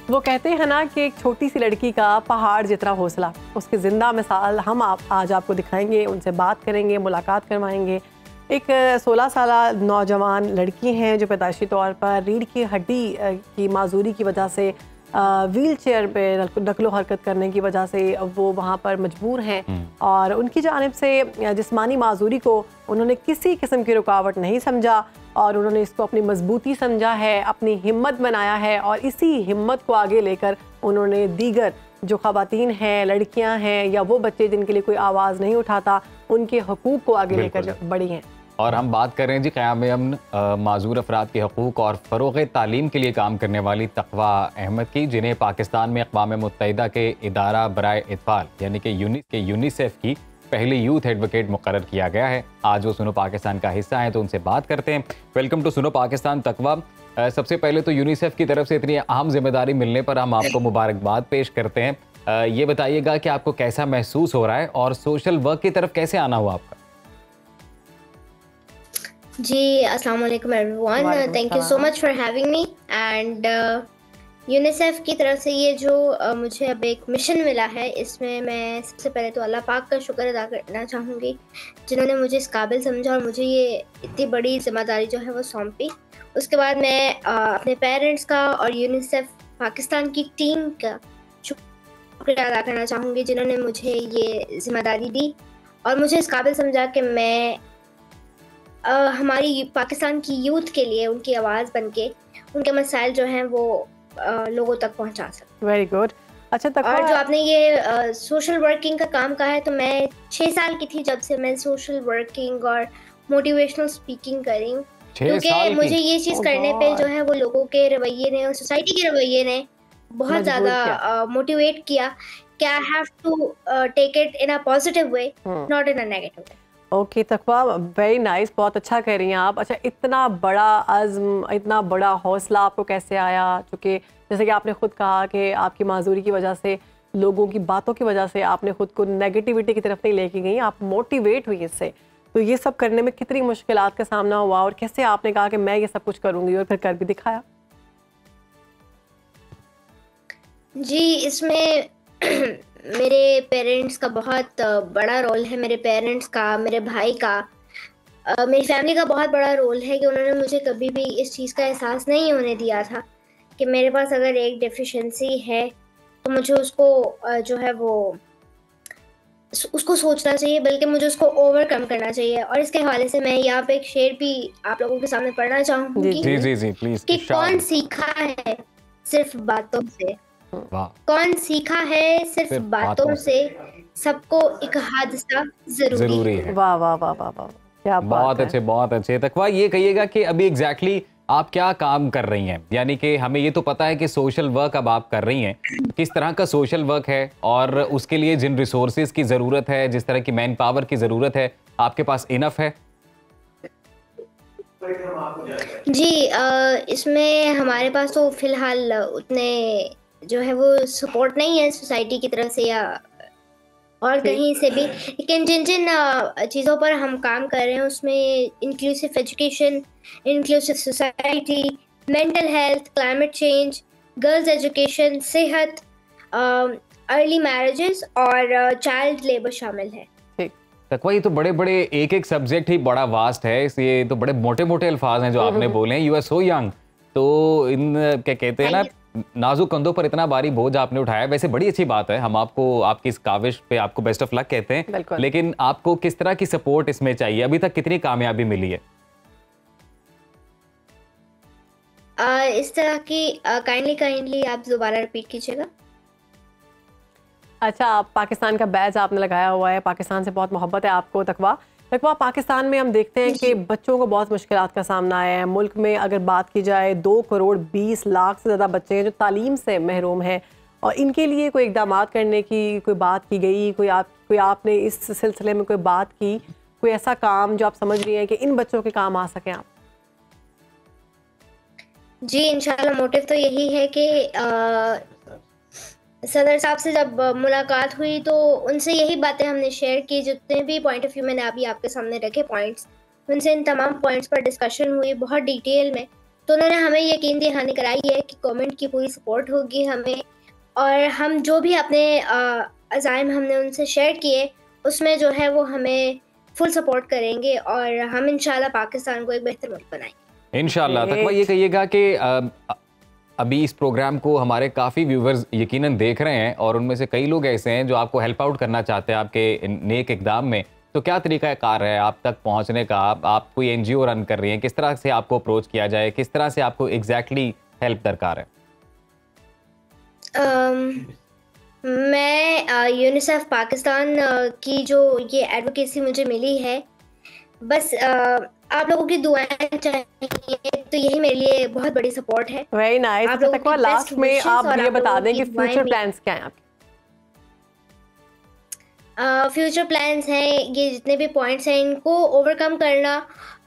वो कहते हैं ना कि एक छोटी सी लड़की का पहाड़ जितना हौसला, उसकी ज़िंदा मिसाल हम आज आपको दिखाएंगे, उनसे बात करेंगे, मुलाकात करवाएंगे। एक 16 साल नौजवान लड़की हैं जो पैदाइशी तौर पर रीढ़ की हड्डी की माजूरी की वजह से व्हील चेयर पे नकलो हरकत करने की वजह से वो वहाँ पर मजबूर हैं, और उनकी जानिब से जिस्मानी माजूरी को उन्होंने किसी किस्म की रुकावट नहीं समझा और उन्होंने इसको अपनी मजबूती समझा है, अपनी हिम्मत बनाया है, और इसी हिम्मत को आगे लेकर उन्होंने दीगर जो ख़वातीन हैं, लड़कियां हैं या वो बच्चे जिनके लिए कोई आवाज़ नहीं उठाता, उनके हकूक़ को आगे लेकर बढ़ी हैं। और हम बात कर रहे हैं जी क़याम अमन माजूर अफराद के हकूक़ और फ़रोग़ तालीम के लिए काम करने वाली तक़वा अहमद की, जिन्हें पाकिस्तान में अक़वाम मुत्तहिदा के इदारा बराए इत्फ़ाल यानी कि यूनिसेफ की पहली यूथ एडवोकेट मुकर्रर किया गया है। आज वो सुनो पाकिस्तान का हिस्सा है, तो उनसे बात करते हैं। वेलकम टू सुनो पाकिस्तान तक़वा। सबसे पहले तो यूनिसेफ की तरफ से इतनी अहम जिम्मेदारी मिलने पर हम आपको मुबारकबाद पेश करते हैं। ये बताइएगा कि आपको कैसा महसूस हो रहा है और सोशल वर्क की तरफ कैसे आना हुआ आपका? जी, अस्सलाम वालेकुम everyone, thank you so much for having me. And UNICEF की तरफ से ये जो मुझे अब एक मिशन मिला है, इसमें मैं सबसे पहले तो अल्लाह पाक का शुक्र अदा करना चाहूँगी, जिन्होंने मुझे इस काबिल समझा और मुझे ये इतनी बड़ी जिम्मेदारी जो है वो सौंपी। उसके बाद मैं अपने पेरेंट्स का और यूनिसेफ पाकिस्तान की टीम का शुक्रिया अदा करना चाहूँगी, जिन्होंने मुझे ये जिम्मेदारी दी और मुझे इस काबिल समझा कि मैं हमारी पाकिस्तान की यूथ के लिए उनकी आवाज़ बन के उनके मसाइल जो हैं वो लोगों तक पहुंचा सकते। Very good. अच्छा, और जो आपने ये सोशल वर्किंग का काम कहा है, तो मैं 6 साल की थी जब से मैं सोशल वर्किंग और मोटिवेशनल स्पीकिंग कर रही हूँ, क्योंकि मुझे ये चीज़ करने पे जो है वो लोगों के रवैये ने और सोसाइटी के रवैये ने बहुत ज़्यादा मोटिवेट किया कि I have to take it in a positive way, not in a negative way. Okay Taqwa, very nice, बहुत अच्छा कह रही हैं आप। अच्छा, इतना बड़ा अज़्म, इतना बड़ा हौसला आपको कैसे आया? चूँकि जैसे कि आपने खुद कहा कि आपकी माजूरी की वजह से, लोगों की बातों की वजह से आपने खुद को नेगेटिविटी की तरफ नहीं लेके गई, आप मोटिवेट हुई इससे। तो ये सब करने में कितनी मुश्किलात का सामना हुआ और कैसे आपने कहा कि मैं ये सब कुछ करूँगी और फिर कर भी दिखाया? जी, इसमें मेरे पेरेंट्स का बहुत बड़ा रोल है, मेरे पेरेंट्स का, मेरे भाई का, मेरी फैमिली का बहुत बड़ा रोल है कि उन्होंने मुझे कभी भी इस चीज़ का एहसास नहीं होने दिया था कि मेरे पास अगर एक डेफिशिएंसी है तो मुझे उसको जो है वो उसको सोचना चाहिए, बल्कि मुझे उसको ओवरकम करना चाहिए। और इसके हवाले से मैं यहाँ पे एक शेर भी आप लोगों के सामने पढ़ना चाहूँगी कि कौन सीखा है सिर्फ बातों से, कौन सीखा है सिर्फ बातों से, सबको एक हादसा जरूरी है। वाह वाह वाह वाह वाह, क्या बहुत अच्छे, बहुत अच्छे। तकवा, ये कहिएगा कि अभी एग्जैक्टली आप क्या काम कर रही हैं? यानी कि हमें ये तो पता है कि सोशल वर्क अब आप कर रही हैं, किस तरह का सोशल वर्क है और उसके लिए जिन रिसोर्सेज की ज़रूरत है, जिस तरह की मैन पावर की ज़रूरत है, आपके पास इनफ है? जी, इसमें हमारे पास तो फिलहाल उतने जो है वो सपोर्ट नहीं है सोसाइटी की तरफ से या और कहीं से भी, लेकिन जिन जिन चीज़ों पर हम काम कर रहे हैं उसमें inclusive education, inclusive society, mental health, climate change, girls education, सेहत, अर्ली मैरिजेस और चाइल्ड लेबर शामिल है। तकवा, ये तो बड़े बड़े एक एक सब्जेक्ट ही बड़ा वास्ट है, इसलिए तो बड़े मोटे मोटे अल्फाज हैं जो आपने बोले हैं। यू आर सो यंग, तो इन क्या कहते हैं ना, नाजुक कंधों पर इतना भारी बोझ आपने उठाया। वैसे बड़ी अच्छी बात है, हम आपको आपकी इस काविश पे आपको बेस्ट ऑफ लक कहते हैं। लेकिन आपको किस तरह की सपोर्ट इसमें चाहिए? अभी तक कितनी कामयाबी मिली है? इस तरह की काइंडली आप दोबारा रिपीट कीजिएगा। अच्छा, आप पाकिस्तान का बैज आपने लगाया हुआ है, पाकिस्तान से बहुत मोहब्बत है आपको। तकवा, पाकिस्तान में हम देखते हैं कि बच्चों को बहुत मुश्किलात का सामना आया है। मुल्क में अगर बात की जाए 2 करोड़ 20 लाख से ज़्यादा बच्चे हैं जो तालीम से महरूम हैं, और इनके लिए कोई इक़दाम करने की कोई बात की गई? कोई आपने इस सिलसिले में कोई बात की, कोई ऐसा काम जो आप समझ रही हैं कि इन बच्चों के काम आ सकें आप? जी इंशाल्लाह, मोटिव तो यही है कि सदर साहब से जब मुलाकात हुई तो उनसे यही बातें हमने शेयर की, जितने भी पॉइंट ऑफ व्यू मैंने अभी आपके सामने रखे पॉइंट्स, उनसे इन तमाम पॉइंट्स पर डिस्कशन हुई बहुत डिटेल में। तो उन्होंने हमें यकीन दहानी कराई है कि गवर्नमेंट की पूरी सपोर्ट होगी हमें, और हम जो भी अपने अज़ाइम हमने उनसे शेयर किए उसमें जो है वो हमें फुल सपोर्ट करेंगे, और हम इंशाल्लाह पाकिस्तान को एक बेहतर मुल्क बनाएंगे इंशाल्लाह। तकवा, ये कहिएगा कि अभी इस प्रोग्राम को हमारे काफ़ी व्यूवर्स यकीनन देख रहे हैं, और उनमें से कई लोग ऐसे हैं जो आपको हेल्प आउट करना चाहते हैं आपके नेक इक़दाम में। तो क्या तरीका कार है आप तक पहुंचने का? आप कोई NGO रन कर रही हैं, किस तरह से आपको अप्रोच किया जाए, किस तरह से आपको एग्जैक्टली हेल्प दरकार है? मैं यूनिसेफ पाकिस्तान की जो ये एडवोकेसी मुझे मिली है, बस आप लोगों की दुआएं चाहिए, तो यही मेरे लिए बहुत बड़ी सपोर्ट है। Very nice. तकवा, लास्ट में आप ये बता दें कि फ्यूचर प्लान्स क्या हैं आपके? फ्यूचर प्लान्स हैं ये जितने भी पॉइंट्स हैं इनको ओवरकम करना,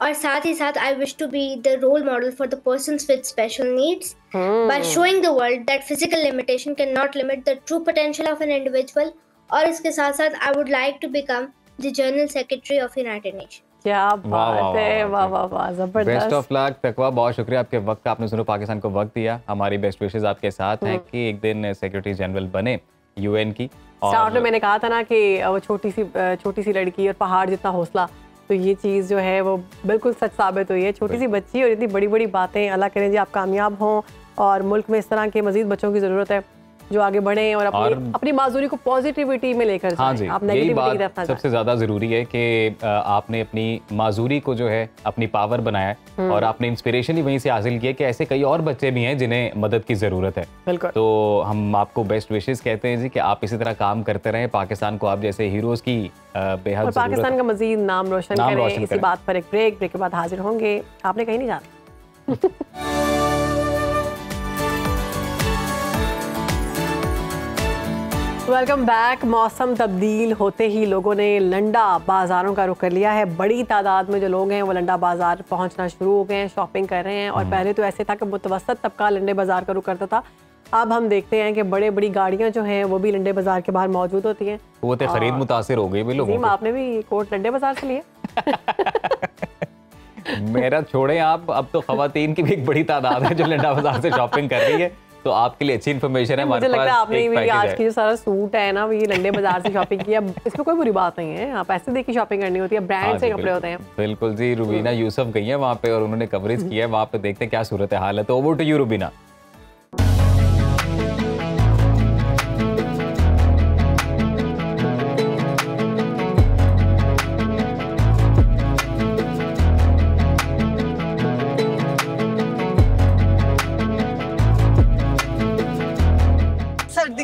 और साथ ही साथ I wish to be the role model for the persons with special needs by showing the world that physical limitation can not limit the true potential of an individual. और इसके साथ साथ I would like to become the general secretary of United Nation. क्या बात है, वाह वाह वाह, जबरदस्त। बेस्ट ऑफ लक तकवा, बहुत शुक्रिया आपके वक्त का, आपने सुनो पाकिस्तान को वक्त दिया। हमारी बेस्ट विशेस आपके साथ हैं कि एक दिन सेक्रेटरी जनरल बने UN की। स्टार्ट में मैंने कहा था ना कि वो छोटी सी लड़की और पहाड़ जितना हौसला, तो ये चीज़ जो है वो बिल्कुल सच साबित हुई है। छोटी सी बच्ची और इतनी बड़ी बड़ी बातें। अल्लाह करे जी आप कामयाब हों, और मुल्क में इस तरह के मजीद बच्चों की ज़रूरत है जो आगे बढ़े और अपनी माजूरी को पॉजिटिविटी में लेकर जाएं। हाँ जी, आप यही नेगेटिविटी की तरफ बात ना सबसे ज्यादा जरूरी है कि आपने अपनी माजूरी को जो है अपनी पावर बनाया है, और आपने इंस्पिरेशन ही वहीं से हासिल किया कि ऐसे कई और बच्चे भी हैं जिन्हें मदद की जरूरत है। बिल्कुल। तो हम आपको बेस्ट विशेस कहते हैं जी कि आप इसी तरह काम करते रहें, पाकिस्तान को आप जैसे हीरोज की बेहद और पाकिस्तान का मजीद नाम रोशन करें। इसी बात पर एक ब्रेक के बाद हाजिर होंगे। आपने कहीं नहीं जाना। Welcome back. मौसम तब्दील होते ही लोगों ने लंडा बाज़ारों का रुख कर लिया है। बड़ी तादाद में जो लोग हैं वो लंडा बाज़ार पहुंचना शुरू हो गए हैं, शॉपिंग कर रहे हैं। और पहले तो ऐसे था कि मुतवसत तबका लंडे बाज़ार का रुख करता था, अब हम देखते हैं कि बड़े बड़ी गाड़ियां जो हैं वो भी लंडे बाज़ार के बाहर मौजूद होती हैं। वो तो खरीद मुतासिर हो गई भी लोगों को। आपने भी कोट लंडे बाज़ार से लिए? मेरा छोड़े आप, अब तो खवातीन की भी एक बड़ी तादाद है जो लंडा बाज़ार से शॉपिंग कर रही है। तो आपके लिए अच्छी इन्फॉर्मेशन है। मुझे लगता है आपने भी आज की जो सारा सूट है ना, ये लंडे बाजार से शॉपिंग किया। इसमें कोई बुरी बात नहीं है, आप पैसे दे के शॉपिंग करनी होती है, ब्रांड से कपड़े होते हैं। बिल्कुल जी। रुबीना यूसुफ गई है वहाँ पे और उन्होंने कवरेज किया है वहाँ पे, देखते हैं क्या सूरत हाल है। तो ओवर टू यू रुबीना।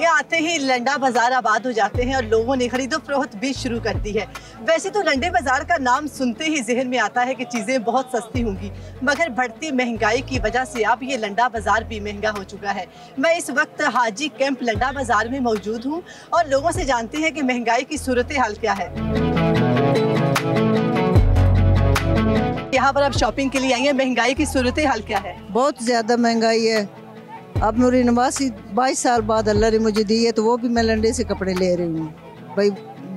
आते ही लंडा बाजार आबाद हो जाते हैं और लोगों ने खरीदो फरोख्त भी शुरू कर दी है। वैसे तो लंडे बाजार का नाम सुनते ही जहन में आता है कि चीज़ें बहुत सस्ती होंगी, मगर बढ़ती महंगाई की वजह से अब ये लंडा बाजार भी महंगा हो चुका है। मैं इस वक्त हाजी कैंप लंडा बाजार में मौजूद हूँ और लोगों से जानते हैं कि महंगाई की सूरत हाल क्या है। यहाँ पर आप शॉपिंग के लिए आई हैं, महंगाई की सूरत हाल क्या है? बहुत ज़्यादा महंगाई है। अब मेरी नवासी 22 साल बाद अल्लाह ने मुझे दी है, तो वो भी मैं लंडे से कपड़े ले रही हूँ। भाई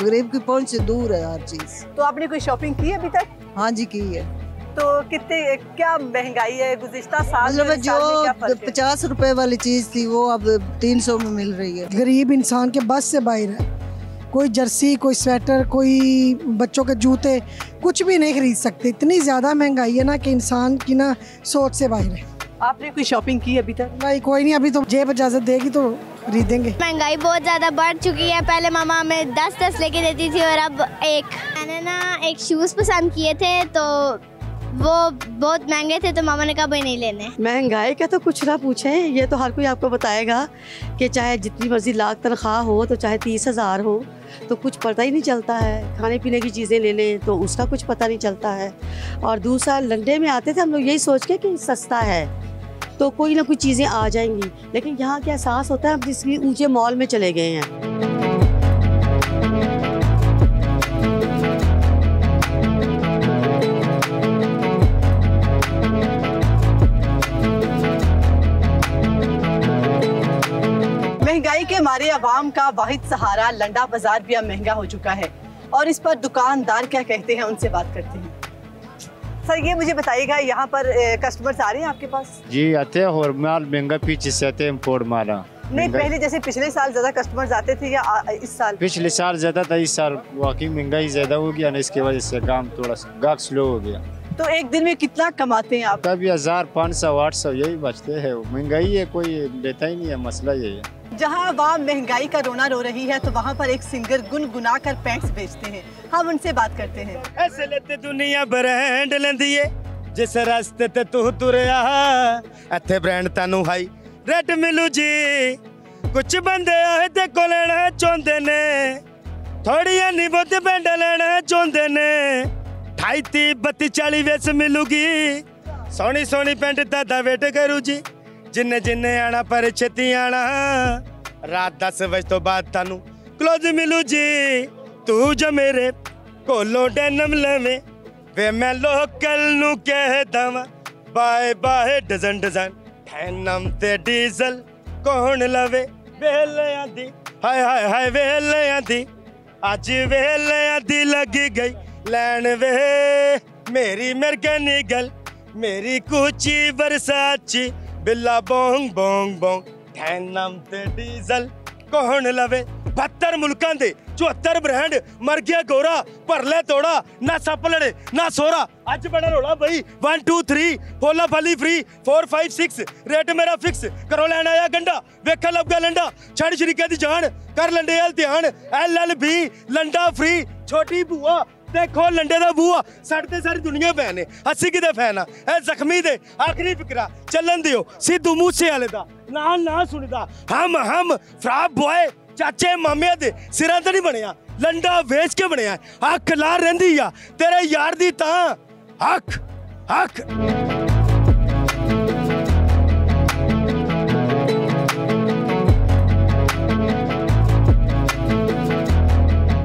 गरीब की पहुंच से दूर है हर चीज़। तो आपने कोई शॉपिंग की है अभी तक? हाँ जी की है। तो कितने क्या महंगाई है गुज़िश्ता साल मतलब में, जो 50 रुपए वाली चीज थी वो अब 300 में मिल रही है। गरीब इंसान के बस से बाहर है। कोई जर्सी, कोई स्वेटर, कोई बच्चों के जूते, कुछ भी नहीं खरीद सकते। इतनी ज़्यादा महंगाई है ना कि इंसान की ना सोच से बाहर है। आपने कोई शॉपिंग की अभी तक? नहीं, कोई नहीं, अभी तो जेब इजाज़त देगी तो खरीदेंगे। महंगाई बहुत ज़्यादा बढ़ चुकी है। पहले मामा हमें 10 लेके देती थी और अब 1। मैंने ना एक शूज़ पसंद किए थे तो वो बहुत महंगे थे तो मामा ने कहा भाई नहीं लेने। महंगाई का तो कुछ ना पूछें, ये तो हर कोई आपको बताएगा कि चाहे जितनी मर्जी लाख तनख्वाह हो तो चाहे 30,000 हो तो कुछ पता ही नहीं चलता है। खाने पीने की चीज़ें ले लें तो उसका कुछ पता नहीं चलता है। और दूसरा, लंडे में आते थे हम लोग यही सोच के कि सस्ता है तो कोई ना कोई चीज़ें आ जाएंगी, लेकिन यहाँ क्या एहसास होता है हम जिस ऊँचे मॉल में चले गए हैं। महंगाई के मारे अवाम का वाहिद सहारा लंडा बाजार भी अब महंगा हो चुका है और इस पर दुकानदार क्या कहते हैं, उनसे बात करते हैं। सर ये मुझे बताइएगा, यहाँ पर कस्टमर्स आ रहे हैं आपके पास? जी आते हैं और माल महंगा पीछे से आते हैं, इम्पोर्ट माल। नहीं, पहले जैसे पिछले साल ज्यादा कस्टमर्स आते थे या इस साल? पिछले साल ज्यादा था, इस साल वाकई महंगाई ज्यादा हो गया ना, इसकी वजह से काम थोड़ा सा गाहक स्लो हो गया। तो एक दिन में कितना कमाते हैं आप? कभी 1000, 500, 800 यही बचते हैं। महंगाई है, कोई लेता ही नहीं है, मसला यही है। जहाँ अवाम महंगाई का रोना रो रही है तो वहाँ पर एक सिंगर गुनगुना कर पैंट्स बेचते हैं। हम उनसे बात करते हैं। ऐसे लेते दुनिया ब्रांड लेंदी है, जिस रास्ते ते तू तुरया इत्थे ब्रांड तानू हाई रेट मिलू जी। कुछ बंदे आए ते को लेना चाहते ने, थोड़िया नहीं बहुत बैंड लेना चाहते ने। 28, 30, 32, 40 वेस मिलूगी, सोनी सोनी पेंट दादा वेट करू जी। जिन्ने जिन्ने आना पर छेती आना, रात 10 बजे तो बाद तानू क्लोज मिलू जी। तू जो मेरे कोलो डेनम लवे वे मैं लोकल नू कह दवा, बाय बाय डजन डजन डेनम ते डीजल कौन लवे। वेलियां दी हाय हाय हाय वेलियां दी, अज वेलियां दी लगी गई लैन वे। मेरी मरगनी गल मेरी कुची बरसाची, बिल्ला बोंग बोंग बोंग डेनम ते डीजल कौन लवे। 72 मुल्कां दे 74 ब्रांड, मर गया गोरा भर ले तोड़ा, ना सप लड़े ना सोरा। अज बड़ा रोला बई 1 2 3 फोला फाली फ्री 4 5 6 रेट मेरा फिक्स। करो लैन आया गंडा वेखा लग गया लंडा, छड़ शरीके दी जान कर लंडे अल ध्यान। LLB लंडा फ्री छोटी बुआ देखो लंडे दा बुआ। सड़ते सारी दुनिया फैन है, अस्सी किदे फैन आ ए जख्मी दे आखिरी फिकरा चलन दियो। सिद्धू मूसे वाले दा ना सुनदा, हम फ्रा बॉय चाचे मामे दे सिरां ते नहीं बनया, लंडा वेच के बनया। अख ला रहिंदी आ तेरे यार दी तां अख अख।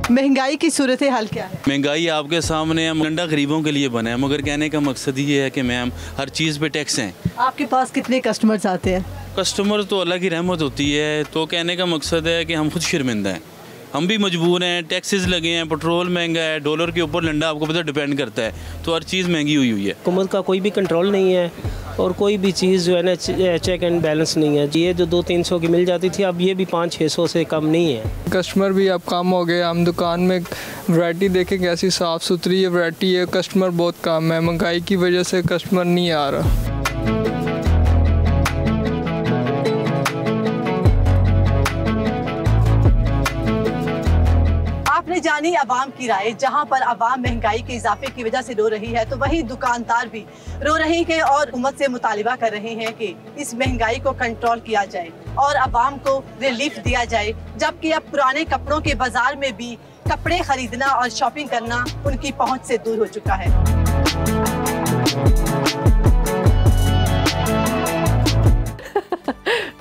महंगाई की सूरत हाल क्या है? महंगाई आपके सामने है, लंडा गरीबों के लिए बना है, मगर कहने का मकसद ये है कि मैम हर चीज़ पे टैक्स हैं। आपके पास कितने कस्टमर्स आते हैं? कस्टमर तो अल्लाह की रहमत होती है, तो कहने का मकसद है कि हम खुद शर्मिंदा हैं, हम भी मजबूर हैं। टैक्सेस लगे हैं, पेट्रोल महंगा है, डॉलर के ऊपर लंडा आपको पता डिपेंड करता है, तो हर चीज़ महंगी हुई है। हुकूमत का कोई भी कंट्रोल नहीं है और कोई भी चीज़ जो है ना चेक एंड बैलेंस नहीं है। ये जो 200-300 की मिल जाती थी, अब ये भी 500-600 से कम नहीं है। कस्टमर भी अब कम हो गए। हम दुकान में वैरायटी देखें कैसी साफ़ सुथरी है वैरायटी है, कस्टमर बहुत कम है। महंगाई की वजह से कस्टमर नहीं आ रहा। आपने जानी अवाम की राय। जहां पर अवाम महंगाई के इजाफे की वजह से रो रही है तो वहीं दुकानदार भी रो रहे हैं और हुकूमत से मुतालिबा कर रहे हैं कि इस महंगाई को कंट्रोल किया जाए और अवाम को रिलीफ दिया जाए। जबकि अब पुराने कपड़ों के बाजार में भी कपड़े खरीदना और शॉपिंग करना उनकी पहुंच से दूर हो चुका है।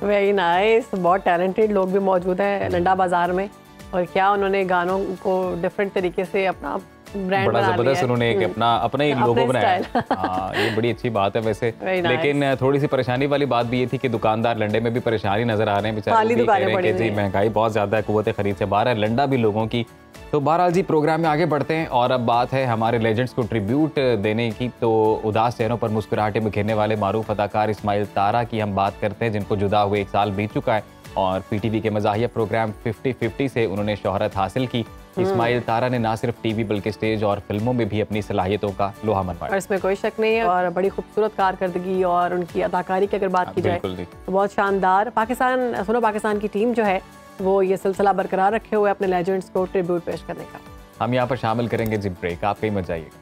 Very nice. बहुत टैलेंटेड लोग भी मौजूद हैं लंडा बाज़ार में और क्या उन्होंने गानों को डिफरेंट तरीके से अपना बड़ा जबरदस्त उन्होंने एक अपना ही लोगो बनाया। हाँ, ये बड़ी अच्छी बात है वैसे। लेकिन थोड़ी सी परेशानी वाली बात भी ये थी कि दुकानदार लंडे में भी परेशानी नजर आ रहे हैं बेचारे, जी महंगाई बहुत ज्यादा है, कुव्वत खरीद से बाहर है लंडा भी लोगों की। तो बहरहाल जी प्रोग्राम में आगे बढ़ते हैं और अब बात है हमारे लेजेंड्स को ट्रिब्यूट देने की। तो उदास चेहरों पर मुस्कुराहटें बिखेरने वाले मारूफ अदाकार इस्माइल तारा की हम बात करते हैं, जिनको जुदा हुए 1 साल बीत चुका है और पीटीवी के मज़ाहिया प्रोग्राम 50-50 से उन्होंने शोहरत हासिल की। इस्माइल तारा ने ना सिर्फ टीवी बल्कि स्टेज और फिल्मों में भी अपनी सलाहियतों का लोहा मनवाया। इसमें कोई शक नहीं है और बड़ी खूबसूरत कारकर्दगी और उनकी अदाकारी की अगर बात की जाए तो बहुत शानदार। पाकिस्तान की टीम जो है वो ये सिलसिला बरकरार रखे हुए अपने लेजेंड्स को ट्रिब्यूट पेश करने का। हम यहाँ पर शामिल करेंगे जी ब्रेक, आप कहीं मत जाइएगा।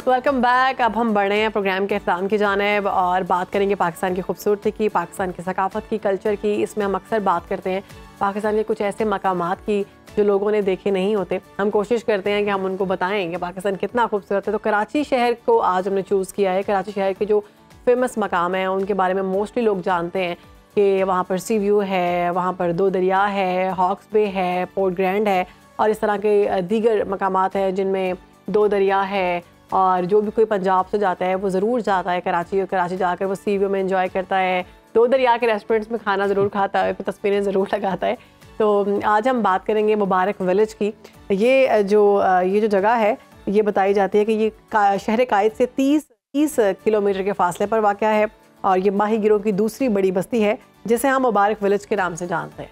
Welcome back. अब हम बढ़े हैं प्रोग्राम के अख्ताम की जानिब और बात करेंगे पाकिस्तान की खूबसूरती की, पाकिस्तान की सकाफत की, कल्चर की। इसमें हम अक्सर बात करते हैं पाकिस्तान के कुछ ऐसे मकामात की जो लोगों ने देखे नहीं होते। हम कोशिश करते हैं कि हम उनको बताएं कि पाकिस्तान कितना खूबसूरत है। तो कराची शहर को आज हमने चूज़ किया है। कराची शहर के जो फेमस मकाम हैं उनके बारे में मोस्टली लोग जानते हैं कि वहाँ पर सी व्यू है, वहाँ पर 2 दरिया है, हॉक्स बे है, पोर्ट ग्रैंड है और इस तरह के दीगर मकामात हैं जिनमें 2 दरिया है। और जो भी कोई पंजाब से जाता है वो ज़रूर जाता है कराची, और कराची जाकर वो सी व्यू में एंजॉय करता है, 2 दरिया के रेस्टोरेंट्स में खाना ज़रूर खाता है, तस्वीरें ज़रूर लगाता है। तो आज हम बात करेंगे मुबारक विलेज की। ये जो जगह है ये बताई जाती है कि ये शहर कायद से 30 किलोमीटर के फासले पर वाक़ है और ये माहीगिरों की दूसरी बड़ी बस्ती है जिसे हम मुबारक विलेज के नाम से जानते हैं।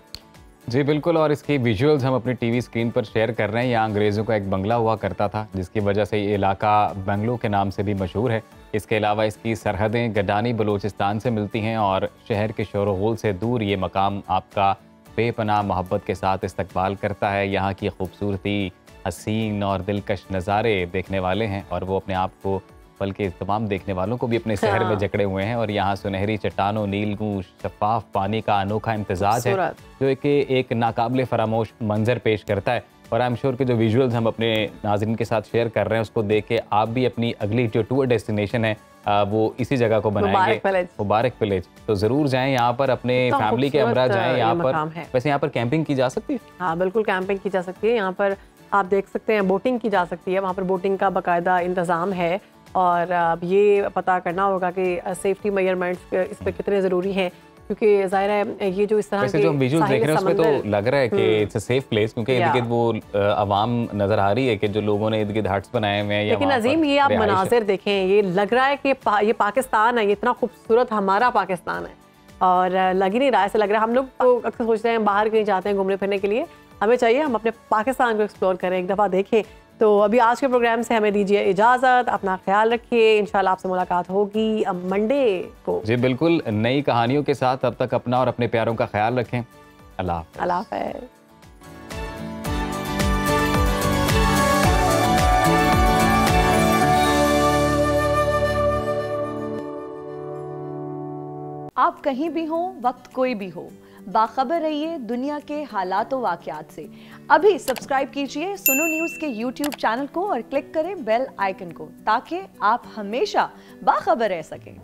जी बिल्कुल, और इसके विजुअल्स हम अपनी टीवी स्क्रीन पर शेयर कर रहे हैं। यहाँ अंग्रेज़ों का एक बंगला हुआ करता था जिसकी वजह से ये इलाका बंगलो के नाम से भी मशहूर है। इसके अलावा इसकी सरहदें गडानी बलूचिस्तान से मिलती हैं और शहर के शोर गुल से दूर ये मकाम आपका बेपनाह मोहब्बत के साथ इस्तकबाल करता है। यहाँ की खूबसूरती, हसीन और दिलकश नज़ारे देखने वाले हैं और वो अपने आप को बल्कि तमाम देखने वालों को भी अपने शहर में जकड़े हुए हैं। और यहाँ सुनहरी चट्टानों, नीलगू शफाफ पानी का अनोखा इम्तजाज है जो एक नाकाबिले फरामोश मंजर पेश करता है। और आई एम श्योर कि जो विजुअल्स हम अपने नाज़रीन के साथ शेयर कर रहे हैं उसको देख के आप भी अपनी अगली जो टूर डेस्टिनेशन है वो इसी जगह को बनाएंगे, मुबारक विलेज। तो ज़रूर जाएं यहाँ पर, अपने फैमिली के हमरा जाएं यहाँ पर। वैसे यहाँ पर कैंपिंग की जा सकती है? हाँ बिल्कुल, कैंपिंग की जा सकती है। यहाँ पर आप देख सकते हैं बोटिंग की जा सकती है। वहाँ पर बोटिंग का बाकायदा इंतज़ाम है और अब ये पता करना होगा कि सेफ्टी मेजरमेंट्स इस पर कितने ज़रूरी हैं, क्योंकि ज़ाहिर है ये जो इस तरह के जो विजुअल देख रहे हैं उसमें तो लग रहा है कि इट्स अ सेफ प्लेस, क्योंकि इर्द-गिर्द वो आवाम नज़र आ रही है कि जो लोगों ने इर्द-गिर्द हट्स बनाए हुए हैं। लेकिन अजीम ये आप मनाजिर देखें, ये लग रहा है कि ये पाकिस्तान है, ये इतना खूबसूरत हमारा पाकिस्तान है और लग ही नहीं रहा है। ऐसा लग रहा है हम लोग तो अक्सर सोचते हैं बाहर कहीं जाते हैं घूमने फिरने के लिए, हमें चाहिए हम अपने पाकिस्तान को एक्सप्लोर करें, एक दफ़ा देखें। तो अभी आज के प्रोग्राम से हमें दीजिए इजाज़त, अपना ख्याल रखिए। इंशाल्लाह आपसे मुलाकात होगी अब मंडे को। जी बिल्कुल, नई कहानियों के साथ। तब तक अपना और अपने प्यारों का ख्याल रखें। अल्लाह हाफ़िज़। आप कहीं भी हो, वक्त कोई भी हो, बाखबर रहिए दुनिया के हालात व वाक़यात से। अभी सब्सक्राइब कीजिए सुनो न्यूज़ के यूट्यूब चैनल को और क्लिक करें बेल आइकन को ताकि आप हमेशा बाखबर रह सकें।